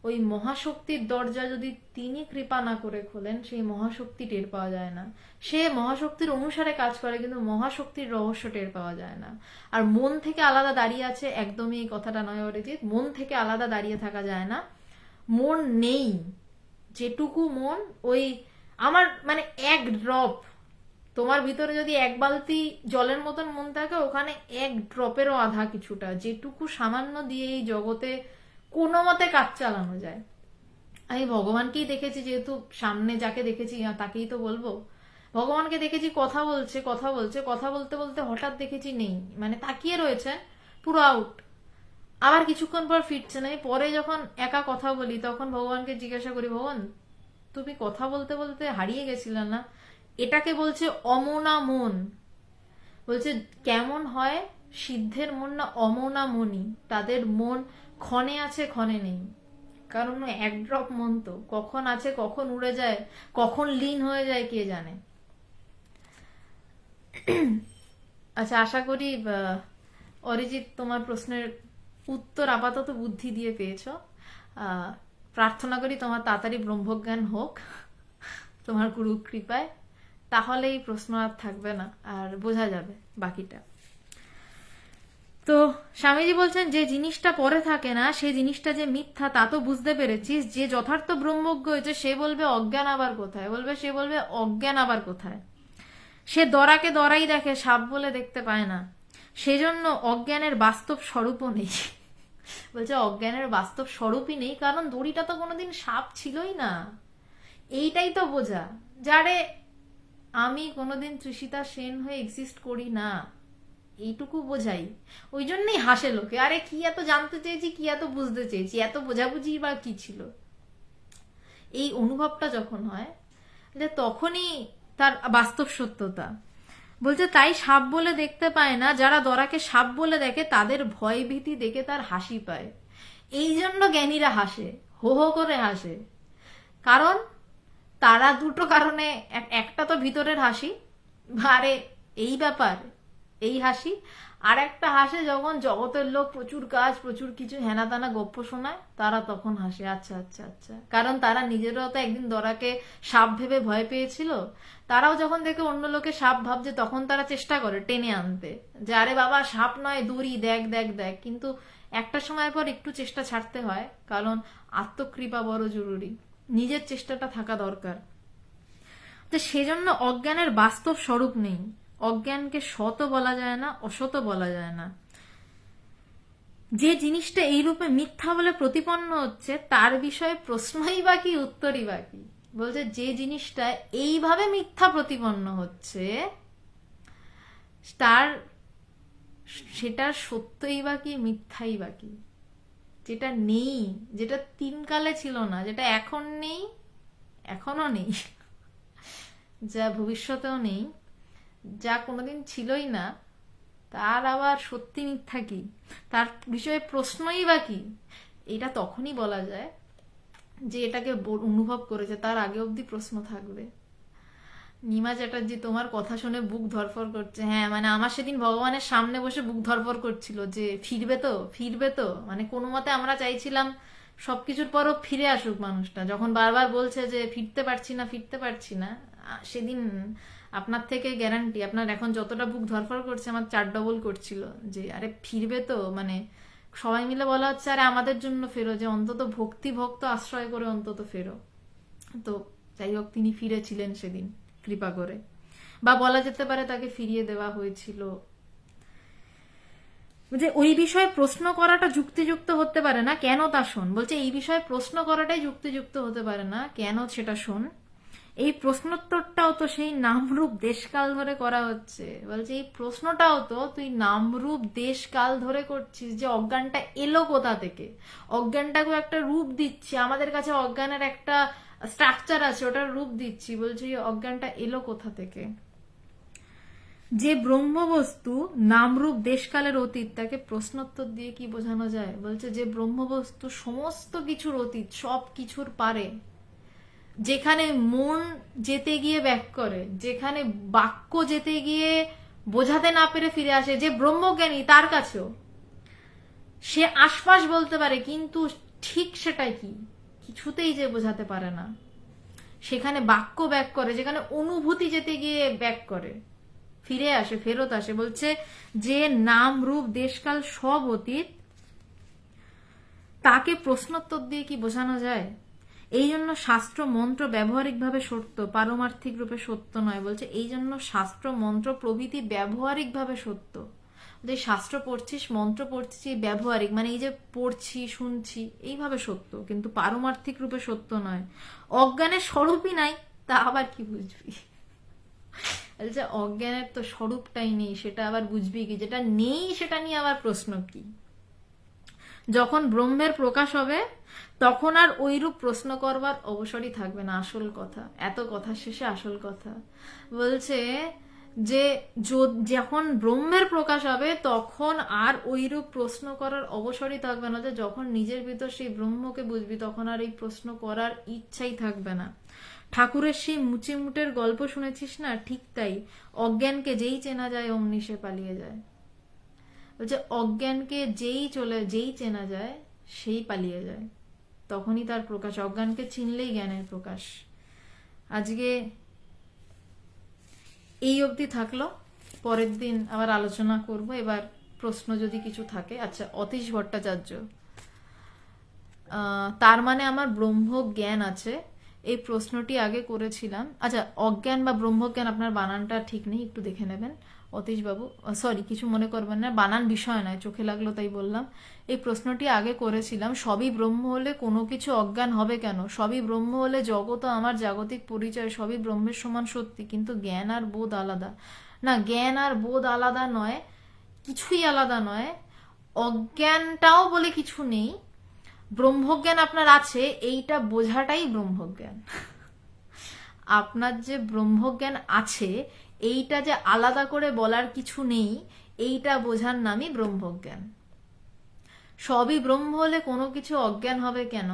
Speaker 1: ওই মহাশক্তির দরজা যদি তিনি কৃপা না করে খোলেন, সেই মহাশক্তি টের পাওয়া যায় না। সে মহাশক্তির অনুসারে কাজ করে, কিন্তু মহাশক্তির রহস্য টের পাওয়া যায় না। আর মন থেকে আলাদা দাঁড়িয়ে আছে, একদমই এই কথাটা নয় অরিজিৎ, মন থেকে আলাদা দাঁড়িয়ে থাকা যায় না, মন নেই। যেটুকু মন, ওই আমার মানে এক ড্রপ, তোমার ভিতরে যদি এক বালতি জলের মতন মন থাকে, ওখানে এক ড্রপেরও আধা কিছুটা, যেটুকু সামান্য দিয়ে এই জগতে কোনো মতে কাজ চালানো যায়। আমি ভগবানকেই দেখেছি, যেহেতু সামনে যাকে দেখেছি তাকেই তো বলবো, ভগবানকে দেখেছি কথা বলছে কথা বলতে বলতে হঠাৎ দেখেছি নেই, মানে তাকিয়ে রয়েছে পুরো আউট, আবার কিছুক্ষণ পর ফিরছে না। পরে যখন একা কথা বলি তখন ভগবানকে জিজ্ঞাসা করি, ভগবান তুমি কথা বলতে বলতে হারিয়ে গেছিলে না? এটাকে বলছে অমনা মন। বলছে কেমন হয় সিদ্ধের মন না অমনা মনি, তাদের মন ক্ষণে আছে ক্ষণে নেই, কারণ এক ড্রপ মন তো কখন আছে কখন উড়ে যায়, কখন লীন হয়ে যায় কে জানে। আচ্ছা, আশা করি অরিজিৎ তোমার প্রশ্নের উত্তর আপাতত বুদ্ধি দিয়ে পেয়েছ। প্রার্থনা করি তোমার তাড়াতাড়ি ব্রহ্মজ্ঞান হোক তোমার গুরু কৃপায়, তাহলে এই প্রশ্ন আর থাকবে না, আর বোঝা যাবে বাকিটা। তো স্বামীজি বলছেন যে জিনিসটা পরে থাকে না সে জিনিসটা যে মিথ্যা তা তো বুঝতে পেরেছিস, যে যথার্থ ব্রহ্মজ্ঞ হয়েছে সে বলবে অজ্ঞান আবার কোথায়, সে বলবে অজ্ঞান আবার কোথায়। সে দরাকে দরাই দেখে, সাপ বলে দেখতে পায় না, সেজন্য অজ্ঞানের বাস্তব স্বরূপও নেই। বলছে অজ্ঞানের বাস্তব স্বরূপই নেই, কারণ দড়িটা তো কোনোদিন সাপ ছিলই না। এইটাই তো বোঝা, যারে আমি কোনোদিন তৃষিতা সেন হয়ে এক্সিস্ট করি না, এইটুকু বোঝাই। ওই জন্যই হাসে লোকে, আরে কি এত জানতে চেয়েছি, কি এত বুঝতে চেয়েছি, এত বোঝাবুঝি বা কি ছিল। এই অনুভবটা যখন হয় তখনই তার বাস্তব সত্যতা। বলছে তাই সাপ বলে দেখতে পায় না, যারা দরাকে সাপ বলে দেখে তাদের ভয় ভীতি দেখে তার হাসি পায়। এই জন্য জ্ঞানীরা হাসে, হো হো করে হাসে, কারণ তারা দুটো কারণে, একটা তো ভিতরের হাসি, আরে এই ব্যাপার এই হাসি, আর একটা হাসে যখন জগতের লোক প্রচুর কাজ প্রচুর কিছু হেনা তানা গপ্প শোনায়, তারা তখন হাসে। আচ্ছা আচ্ছা আচ্ছা, কারণ তারা নিজেরাও তো একদিন দরাকে সাপ ভেবে ভয় পেয়েছিল, তারাও যখন দেখে অন্য লোকে সাপ ভাবছে তখন তারা চেষ্টা করে টেনে আনতে, যে আরে বাবা সাপ নয় দড়ি, দেখ দেখ দেখ, কিন্তু একটা সময় পর একটু চেষ্টা ছাড়তে হয়, কারণ আত্মকৃপা বড় জরুরি, নিজের চেষ্টাটা থাকা দরকার। তো সেজন্য অজ্ঞানের বাস্তব স্বরূপ নেই, অজ্ঞানকে সত বলা যায় না, অসত বলা যায় না। যে জিনিসটা এই রূপে মিথ্যা বলে প্রতিপন্ন হচ্ছে তার বিষয়ে প্রশ্নই বাকি, উত্তরই বাকি। বলছে যে জিনিসটা এইভাবে মিথ্যা প্রতিপন্ন হচ্ছে তার সেটার সত্যই বাকি মিথ্যাই বাকি। যেটা নেই, যেটা তিন কালে ছিল না, যেটা এখন নেই, এখনো নেই, যা ভবিষ্যতেও নেই, যা কোনোদিন ছিলই না, তার আবার সত্যি মিথ্যা কি, তার বিষয়ে প্রশ্নই বা কি, এটা তখনই বলা যায় যে এটাকে অনুভব করেছে, তার আগে অবধি প্রশ্ন থাকবে। নিমা চ্যাটার্জি, তোমার কথা শুনে বুক ধরফর করছে। হ্যাঁ, মানে আমার সেদিন ভগবানের সামনে বসে বুক ধরফর করছিল যে ফিরবে তো, ফিরবে তো, মানে কোনো মতে আমরা চাইছিলাম সবকিছুর পরও ফিরে আসুক মানুষটা, যখন বারবার বলছে যে ফিরতে পারছি না, ফিরতে পারছি না। সেদিন আপনার থেকে গ্যারান্টি, আপনার এখন যতটা বুক ধরফর করছে আমার 4 ডবল করছিল যে আরে ফিরবে তো, মানে সবাই মিলে বলা হচ্ছে আরে আমাদের জন্য ফেরো, যে অন্তত ভক্তি ভক্ত আশ্রয় করে অন্তত ফেরো। তো যাই হোক, তিনি ফিরেছিলেন সেদিন কৃপা করে, বা বলা যেতে পারে তাকে ফিরিয়ে দেওয়া হয়েছিল। যে ওই বিষয়ে প্রশ্ন করাটা যুক্তিযুক্ত হতে পারে না, কেন তা শোন। বলছে এই বিষয়ে প্রশ্ন করাটাই যুক্তিযুক্ত হতে পারে না, কেন সেটা শোন। এই প্রশ্নোত্তরটাও তো সেই নামরূপ দেশকাল ধরে করা হচ্ছে। বলছে এই প্রশ্নটাও তো তুই নামরূপ দেশকাল ধরে করছিস, যে অজ্ঞানটা এলো কোথা থেকে, অজ্ঞানটাকেও একটা রূপ দিচ্ছি, আমাদের কাছে অজ্ঞানের একটা স্ট্রাকচার আছে, ওটার রূপ দিচ্ছি। বলছে এই অজ্ঞানটা এলো কোথা থেকে। যে ব্রহ্মবস্তু নামরূপ দেশকালের অতীত, তাকে প্রশ্নোত্তর দিয়ে কি বোঝানো যায়। বলছে যে ব্রহ্মবস্তু সমস্ত কিছুর অতীত, সব কিছুর পারে, যেখানে মন যেতে গিয়ে ব্যাক করে, যেখানে বাক্য যেতে গিয়ে বোঝাতে না পেরে ফিরে আসে, যে ব্রহ্মজ্ঞানী তার কাছেও সে আশপাশ বলতে পারে কিন্তু ঠিক সেটাই কি কিছুতেই যে বোঝাতে পারে না, সেখানে বাক্য ব্যাক করে, যেখানে অনুভূতি যেতে গিয়ে ব্যাক করে, ফিরে আসে, ফেরত আসে। বলছে যে নাম রূপ দেশকাল সব অতীত, তাকে প্রশ্নোত্তর দিয়ে কি বোঝানো যায়। এই জন্য শাস্ত্র মন্ত্র ব্যবহারিকভাবে সত্য, পারমার্থিক রূপে সত্য নয়। বলছে এই জন্য শাস্ত্র মন্ত্র প্রভৃতি ব্যবহারিকভাবে সত্য। যে শাস্ত্র পড়ছিস, মন্ত্র পড়ছিস, এই ব্যবহারিক মানে এই যে পড়ছি শুনছি এইভাবে সত্য, কিন্তু পারমার্থিক রূপে সত্য নয়। অজ্ঞানের স্বরূপই নাই, তা আবার কি বুঝবি। বলছে অজ্ঞানের তো স্বরূপটাই নেই, সেটা আবার বুঝবি কি, যেটা নেই সেটা নিয়ে আবার প্রশ্ন কি। যখন ব্রহ্মের প্রকাশ হবে তখন আর ওইরূপ প্রশ্ন করবার অবসরই থাকবে না। আসল কথা, এত কথা শেষে আসল কথা বলছে যে যখন ব্রহ্মের প্রকাশ হবে তখন আর ওইরূপ প্রশ্ন করার অবসরই থাকবে না। যে যখন নিজের ভিতর সেই ব্রহ্মকে বুঝবি তখন আর এই প্রশ্ন করার ইচ্ছাই থাকবে না। ঠাকুরের সেই মুচি মুটের গল্প শুনেছিস না, ঠিক তাই। অজ্ঞানকে যেই চেনা যায় অমনি সে পালিয়ে যায়। বলছে অজ্ঞানকে যেই চেনা যায় সেই পালিয়ে যায়, তখনই তার প্রকাশ। অজ্ঞানকে চিনলেই জ্ঞানের প্রকাশ। আজকে এই অবধি থাকলো, পরের দিন আবার আলোচনা করব। এবার প্রশ্ন যদি কিছু থাকে। আচ্ছা, অতীশ ভট্টাচার্য, তার মানে আমার ব্রহ্ম জ্ঞান আছে, এই প্রশ্নটি আগে করেছিলাম। আচ্ছা, অজ্ঞান বা ব্রহ্মজ্ঞান আপনার বানানটা ঠিক নেই, একটু দেখে নেবেন অতীশ বাবু। সরি, কিছু মনে করবেন না, বানান বিষয় নয়, চোখে লাগলো তাই বললাম। এই প্রশ্নটি আগে করেছিলাম, সবই ব্রহ্ম হলে কোনো কিছু অজ্ঞান হবে কেন। সবই ব্রহ্ম হলে জগৎ আমার জাগতিক পরিচয়, সবই ব্রহ্মের সমান সত্যি, কিন্তু জ্ঞান আর বোধ আলাদা। না, জ্ঞান আর বোধ আলাদা নয়, কিছুই আলাদা নয়। অজ্ঞানটাও বলে কিছু নেই, ব্রহ্মজ্ঞান আপনার আছে এইটা বোঝাটাই ব্রহ্মজ্ঞান। আপনার যে ব্রহ্মজ্ঞান আছে এইটা যে আলাদা করে বলার কিছু নেই, এইটা বোঝার নামই ব্রহ্মজ্ঞান। সবই ব্রহ্ম হলে কোনো কিছু অজ্ঞান হবে কেন,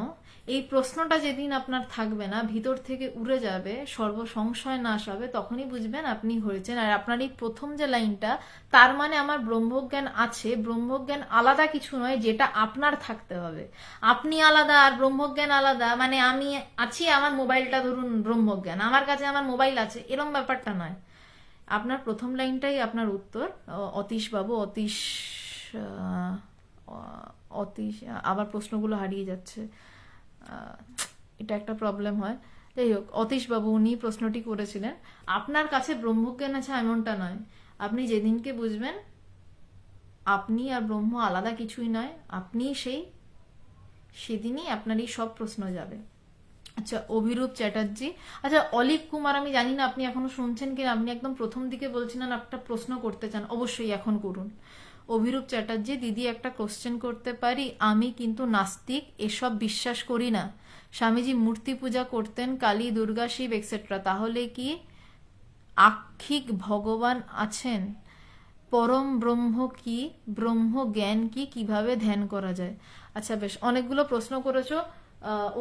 Speaker 1: এই প্রশ্নটা যেদিন আপনার থাকবে না, ভিতর থেকে উড়ে যাবে, সর্বসংশয় নাশ হবে, তখনই বুঝবেন আপনি হয়েছেন। আর আপনার এই প্রথম যে লাইনটা, তার মানে আমার ব্রহ্মজ্ঞান আছে, ব্রহ্মজ্ঞান আলাদা কিছু নয়, যেটা আপনার থাকতে হবে। আপনি আলাদা আর ব্রহ্মজ্ঞান আলাদা, মানে আমি আছি, আমার মোবাইলটা ধরুন ব্রহ্মজ্ঞান, আমার কাছে আমার মোবাইল আছে, এরম ব্যাপারটা নয়। আপনার প্রথম লাইনটাই আপনার উত্তর। অতীশ বাবু, অতীশ আবার প্রশ্নগুলো হারিয়ে যাচ্ছে, এটা একটা প্রবলেম হয়। যাই হোক, অতীশ বাবু উনি প্রশ্নটি করেছিলেন। আপনার কাছে ব্রহ্মজ্ঞান আছে এমনটা নয়, আপনি যেদিনকে বুঝবেন আপনি আর ব্রহ্ম আলাদা কিছুই নয়, আপনি সেদিনই আপনার এই সব প্রশ্ন যাবে। আচ্ছা, অভিরূপ চ্যাটার্জি, আচ্ছা অলিভ কুমার, আমি জানি না আপনি এখনো শুনছেন কিনা, আপনি একদম প্রথম দিকে বলছিলেন একটা প্রশ্ন করতে চান, অবশ্যই এখন করুন। অভিরূপ চ্যাটার্জি, দিদি একটা কোশ্চেন করতে পারি? আমি কিন্তু নাস্তিক, এসব বিশ্বাস করি না। স্বামীজি মূর্তি পূজা করতেন, কালী, দুর্গা, শিব এক্সেট্রা, তাহলে কি আক্ষিক ভগবান আছেন? পরম ব্রহ্ম কি, ব্রহ্ম জ্ঞান কি, কিভাবে ধ্যান করা যায়? আচ্ছা বেশ, অনেকগুলো প্রশ্ন করেছো,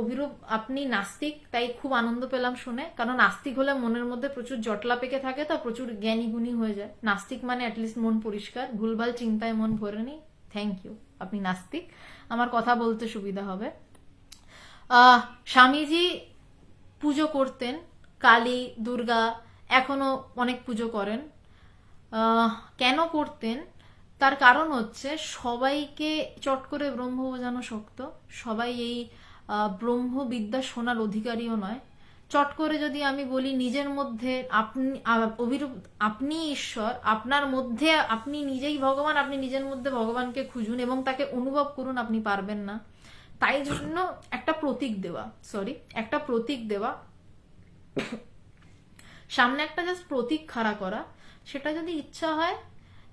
Speaker 1: অভিরূপ আপনি নাস্তিক, তাই খুব আনন্দ পেলাম শুনে, কারণ নাস্তিক হলে মনের মধ্যে প্রচুর জটলা পেকে থাকে, তো প্রচুর জ্ঞানী গুণী হয়ে যায়। নাস্তিক মানে অ্যাটলিস্ট মন পরিষ্কার, ভুলভাল চিন্তায় মন ভরে নেই। থ্যাংক ইউ, আপনি নাস্তিক, আমার কথা বলতে সুবিধা হবে। স্বামীজি পুজো করতেন, কালী, দুর্গা, এখনো অনেক পুজো করেন। কেন করতেন? তার কারণ হচ্ছে সবাইকে চট করে ব্রহ্ম বোঝানো শক্ত, সবাই এই ব্রহ্মবিদ্যা শোনার অধিকারীও নয়। চট করে যদি আমি বলি নিজের মধ্যে আপনি অভিরূপ, আপনি ঈশ্বর, আপনার মধ্যে আপনি নিজেই ভগবান, আপনি নিজের মধ্যে ভগবানকে খুঁজুন এবং তাকে অনুভব করুন, আপনি পারবেন না। তাই জন্য একটা প্রতীক দেওয়া, সামনে একটা জাস্ট প্রতীক খাড়া করা, সেটা যদি ইচ্ছা হয়।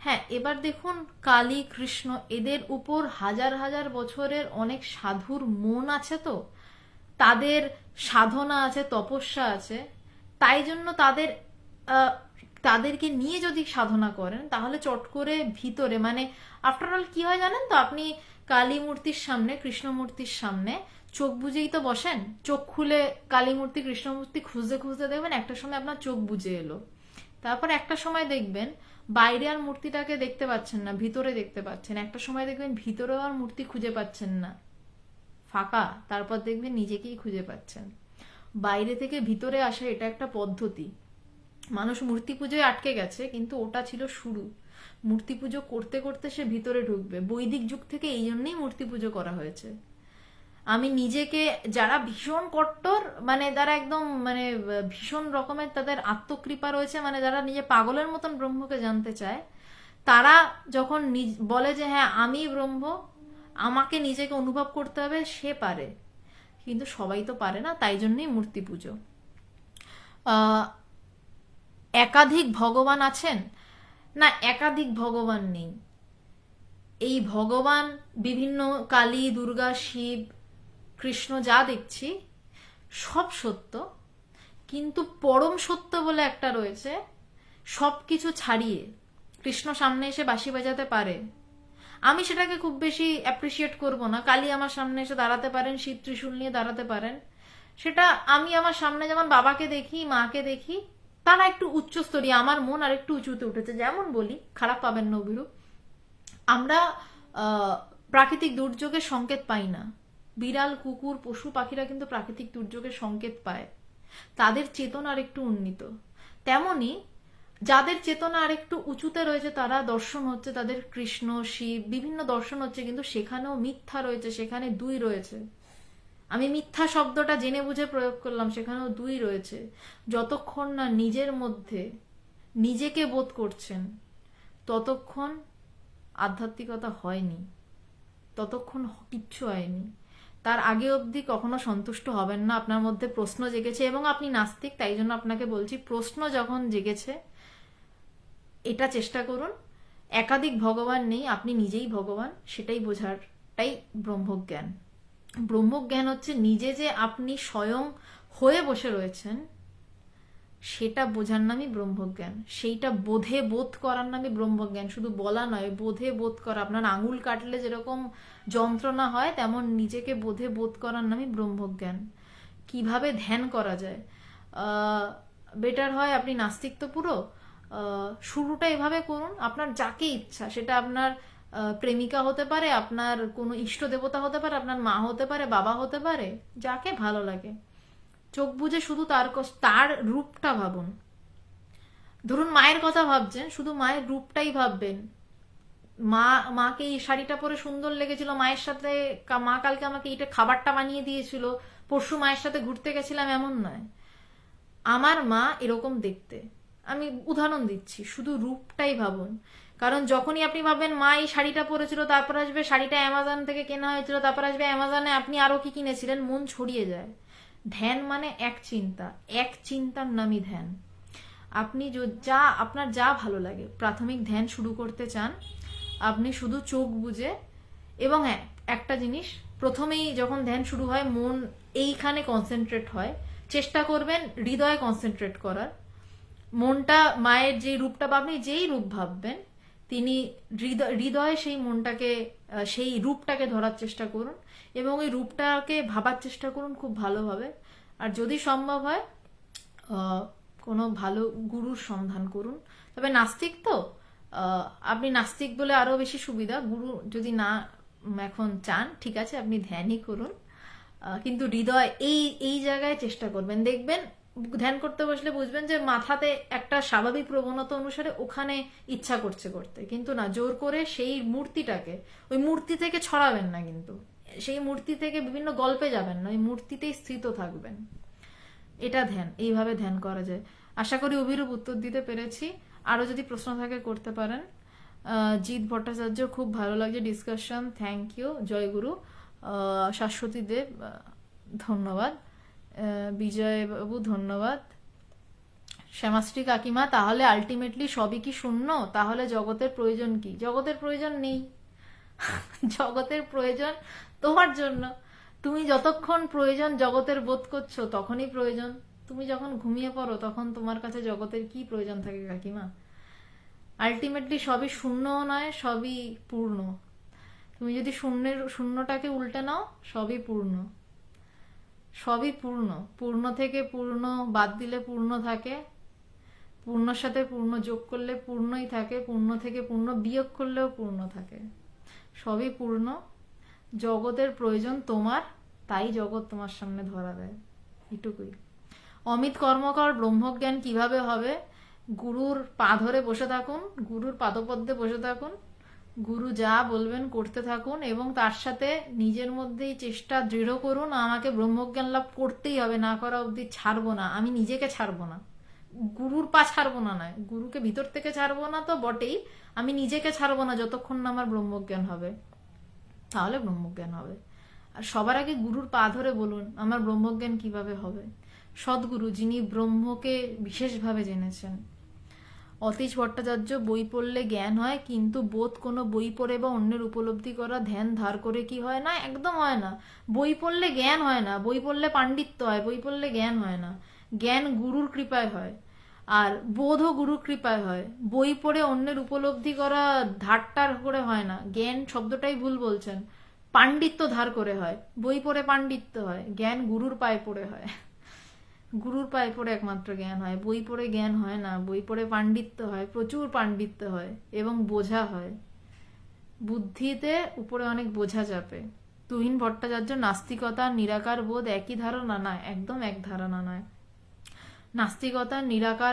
Speaker 1: হ্যাঁ, এবার দেখুন কালী, কৃষ্ণ, এদের উপর হাজার হাজার বছরের অনেক সাধুর মন আছে, তো তাদের সাধনা আছে, তপস্যা আছে, তাই জন্য তাদেরকে নিয়ে যদি সাধনা করেন তাহলে চট করে ভিতরে, মানে আফটার অল কি হয় জানেন তো, আপনি কালী মূর্তির সামনে, কৃষ্ণ মূর্তির সামনে চোখ বুজেই তো বসেন, চোখ খুলে কালী মূর্তি, কৃষ্ণ মূর্তি খুঁজতে খুঁজতে দেখবেন একটা সময় আপনার চোখ বুজে এলো। তারপর একটা সময় দেখবেন বাইরে আর মূর্তিটাকে দেখতে পাচ্ছেন না, ভিতরে দেখতে পাচ্ছেন। একটা সময় দেখবেন ভিতরেও আর মূর্তি খুঁজে পাচ্ছেন না, ফাঁকা। তারপর দেখবেন নিজেকেই খুঁজে পাচ্ছেন। বাইরে থেকে ভিতরে আসা এটা একটা পদ্ধতি। মানুষ মূর্তি পুজোয় আটকে গেছে, কিন্তু ওটা ছিল শুরু। মূর্তি পুজো করতে করতে সে ভিতরে ঢুকবে। বৈদিক যুগ থেকে এই জন্যই মূর্তি পুজো করা হয়েছে। আমি নিজেকে, যারা ভীষণ কট্টর, মানে যারা একদম মানে ভীষণ রকমের তাদের আত্মকৃপা রয়েছে, মানে যারা নিজে পাগলের মতন ব্রহ্মকে জানতে চায়, তারা যখন বলে যে হ্যাঁ আমি ব্রহ্ম, আমাকে নিজেকে অনুভব করতে হবে, সে পারে। কিন্তু সবাই তো পারে না, তাই জন্যই মূর্তি পুজো। একাধিক ভগবান আছেন না? একাধিক ভগবান নেই। এই ভগবান বিভিন্ন কালী, দুর্গা, শিব, কৃষ্ণ যা দেখছি সব সত্য, কিন্তু পরম সত্য বলে একটা রয়েছে, সবকিছু ছাড়িয়ে কৃষ্ণ সামনে এসে বাঁশি বাজাতে পারে। আমি সেটাকে খুব বেশি অ্যাপ্রিসিয়েট করব না। কালী আমার সামনে এসে দাঁড়াতে পারেন, শিব ত্রিশূল নিয়ে দাঁড়াতে পারেন, সেটা আমি আমার সামনে যেমন বাবাকে দেখি, মাকে দেখি, তারা একটু উচ্চস্তরীয়, আমার মন আর একটু উঁচুতে উঠেছে। যেমন বলি, খারাপ পাবেন না অভিরূপ, আমরা প্রাকৃতিক দুর্যোগের সংকেত পাই না। বিড়াল, কুকুর, পশু পাখিরা কিন্তু প্রাকৃতিক দুর্যোগের সংকেত পায়, তাদের চেতনা আর একটু উন্নীত। তেমনি যাদের চেতনা আর একটু উঁচুতে রয়েছে, তারা দর্শন হচ্ছে, তাদের কৃষ্ণ, শিব, বিভিন্ন দর্শন হচ্ছে, কিন্তু সেখানেও মিথ্যা রয়েছে, সেখানে দুই রয়েছে। আমি মিথ্যা শব্দটা জেনে বুঝে প্রয়োগ করলাম, সেখানেও দুই রয়েছে। যতক্ষণ না নিজের মধ্যে নিজেকে বোধ করছেন, ততক্ষণ আধ্যাত্মিকতা হয়নি, ততক্ষণ কিচ্ছু হয়নি। তার আগে অবধি কখনো সন্তুষ্ট হবেন না। আপনার মধ্যে প্রশ্ন জেগেছে এবং আপনি নাস্তিক, তাই জন্য আপনাকে বলছি, প্রশ্ন যখন জেগেছে, এটা চেষ্টা করুন। একাধিক ভগবান নেই, আপনি নিজেই ভগবান, সেটাই বোঝারটাই ব্রহ্মজ্ঞান। ব্রহ্মজ্ঞান হচ্ছে নিজে যে আপনি স্বয়ং হয়ে বসে রয়েছেন, সেটা বোঝার নামই ব্রহ্মজ্ঞান। সেইটা বোধে বোধ করার নামই ব্রহ্মজ্ঞান। শুধু বলা নয়, বোধে বোধ করা। আপনার আঙুল কাটলে যেরকম যন্ত্রণা হয়, তেমন নিজেকে বোধে বোধ করার নামই ব্রহ্মজ্ঞান। কিভাবে ধ্যান করা যায়? বেটার হয়, আপনি নাস্তিক তো পুরো, শুরুটা এভাবে করুন। আপনার যাকে ইচ্ছা, সেটা আপনার প্রেমিকা হতে পারে, আপনার কোনো ইষ্ট দেবতা হতে পারে, আপনার মা হতে পারে, বাবা হতে পারে, যাকে ভালো লাগে। চোখ বুঝে শুধু তার রূপটা ভাবুন। ধরুন মায়ের কথা ভাবছেন, শুধু মায়ের রূপটাই ভাববেন। মাকে এই শাড়িটা পরে সুন্দর লেগেছিল, মায়ের সাথে মা কালকে আমাকে এইটা খাবারটা বানিয়ে দিয়েছিল, পরশু মায়ের সাথে ঘুরতে গেছিলাম, এমন নয়। আমার মা এরকম দেখতে, আমি উদাহরণ দিচ্ছি, শুধু রূপটাই ভাবুন। কারণ যখনই আপনি ভাববেন মা এই শাড়িটা পরেছিল, তারপর আসবে শাড়িটা অ্যামাজন থেকে কেনা হয়েছিল, তারপর আসবে অ্যামাজনে আপনি আরো কি কিনেছিলেন, মন ছড়িয়ে যায়। ধ্যান মানে এক চিন্তা, এক চিন্তার নামই ধ্যান। আপনি আপনার যা ভালো লাগে, প্রাথমিক ধ্যান শুরু করতে চান, আপনি শুধু চোখ বুজে, এবং হ্যাঁ একটা জিনিস, প্রথমেই যখন ধ্যান শুরু হয় মন এইখানে কনসেন্ট্রেট হয়, চেষ্টা করবেন হৃদয়ে কনসেন্ট্রেট করার। মনটা মায়ের যে রূপটা, আপনি যেই রূপ ভাববেন, তিনি হৃদয়ে সেই মনটাকে, সেই রূপটাকে ধরার চেষ্টা করুন এবং ওই রূপটাকে ভাবার চেষ্টা করুন খুব ভালোভাবে। আর যদি সম্ভব হয় কোনো ভালো গুরুর সন্ধান করুন। তবে নাস্তিক তো আপনি নাস্তিক বলে আরো বেশি সুবিধা, গুরু যদি না এখন চান ঠিক আছে আপনি ধ্যানই করুন, কিন্তু হৃদয় এই এই জায়গায় চেষ্টা করবেন। দেখবেন ধ্যান করতে বসলে বুঝবেন যে মাথাতে একটা স্বাভাবিক প্রবণতা অনুসারে ওখানে ইচ্ছা করছে করতে, কিন্তু না, জোর করে সেই মূর্তিটাকে ওই মূর্তি থেকে ছড়াবেন না, কিন্তু সেই মূর্তি থেকে বিভিন্ন গল্পে যাবেন না, ওই মূর্তিতেই স্থিত থাকবেন। এটা ধ্যান, এইভাবে ধ্যান করা যায়। আশা করি অভিরূপ উত্তর দিতে পেরেছি। আরো যদি প্রশ্ন থাকে করতে পারেন। জিৎ ভট্টাচার্য, খুব ভালো লাগছে ডিসকাশন, থ্যাংক ইউ, জয়গুরু। শাশ্বতী দেব, ধন্যবাদ। বিজয় বাবু, ধন্যবাদ। শ্যামাশ্রী কাকিমা, তাহলে আলটিমেটলি সবই কি শূন্য? তাহলে জগতের প্রয়োজন কি? জগতের প্রয়োজন নেই। জগতের প্রয়োজন তোমার জন্য। তুমি যতক্ষণ প্রয়োজন জগতের বোধ করছো তখনই প্রয়োজন। তুমি যখন ঘুমিয়ে পড়ো তখন তোমার কাছে জগতের কি প্রয়োজন থাকে কাকিমা? আলটিমেটলি সবই শূন্যও নয়, সবই পূর্ণ। তুমি যদি শূন্যটাকে উল্টে নাও, সবই পূর্ণ। সবই পূর্ণ। পূর্ণ থেকে পূর্ণ বাদ দিলে পূর্ণ থাকে, পূর্ণর সাথে পূর্ণ যোগ করলে পূর্ণই থাকে, পূর্ণ থেকে পূর্ণ বিয়োগ করলেও পূর্ণ থাকে। সবই পূর্ণ। জগতের প্রয়োজন তোমার, তাই জগৎ তোমার সামনে ধরা দেয়, এটুকুই। অমিত কর্মকার, ব্রহ্মজ্ঞান কিভাবে হবে? গুরুর পা ধরে বসে থাকুন, গুরুর পাদপদ্মে বসে থাকুন, গুরু যা বলবেন করতে থাকুন, এবং তার সাথে নিজের মধ্যেই চেষ্টা দৃঢ় করুন, আমাকে ব্রহ্মজ্ঞান লাভ করতেই হবে, না করা অবধি ছাড়বো না, আমি নিজেকে ছাড়বো না, গুরুর পা ছাড়বো না, নয় গুরুকে ভিতর থেকে ছাড়বো না তো বটেই, আমি নিজেকে ছাড়বো না যতক্ষণ না আমার ব্রহ্মজ্ঞান হবে, তাহলে ব্রহ্মজ্ঞান হবে। আর সবার আগে গুরুর পা ধরে বলুন আমার ব্রহ্মজ্ঞান কিভাবে হবে। সদ্গুরু, যিনি ব্রহ্মকে বিশেষভাবে জেনেছেন। অতীশ ভট্টাচার্য, বই পড়লে জ্ঞান হয়, কিন্তু বোধ কোনো বই পড়ে বা অন্যের উপলব্ধি করা ধ্যান ধার করে কি হয় না? একদম হয় না। বই পড়লে জ্ঞান হয় না, বই পড়লে পাণ্ডিত্য হয়, বই পড়লে জ্ঞান হয় না। জ্ঞান গুরুর কৃপায় হয়, আর বোধও গুরুর কৃপায় হয়। বই পড়ে অন্যের উপলব্ধি করা ধারটার করে হয় না, জ্ঞান শব্দটাই ভুল বলছেন, পাণ্ডিত্য ধার করে হয়। বই পড়ে পাণ্ডিত্য হয়, জ্ঞান গুরুর পায়ে পড়ে হয়। গুরুর পায়ে পড়ে একমাত্র জ্ঞান হয়, বই পড়ে জ্ঞান হয় না। বই পড়ে পাণ্ডিত্য হয়, প্রচুর পাণ্ডিত্য হয়, এবং বোঝা হয়, বুদ্ধিতে উপরে অনেক বোঝা চাপে। তুহিন ভট্টাচার্য, নাস্তিকতা নিরাকার বোধ একই ধারণা? না, একদম এক ধারণা নয়। নাস্তিকতা নিরাকার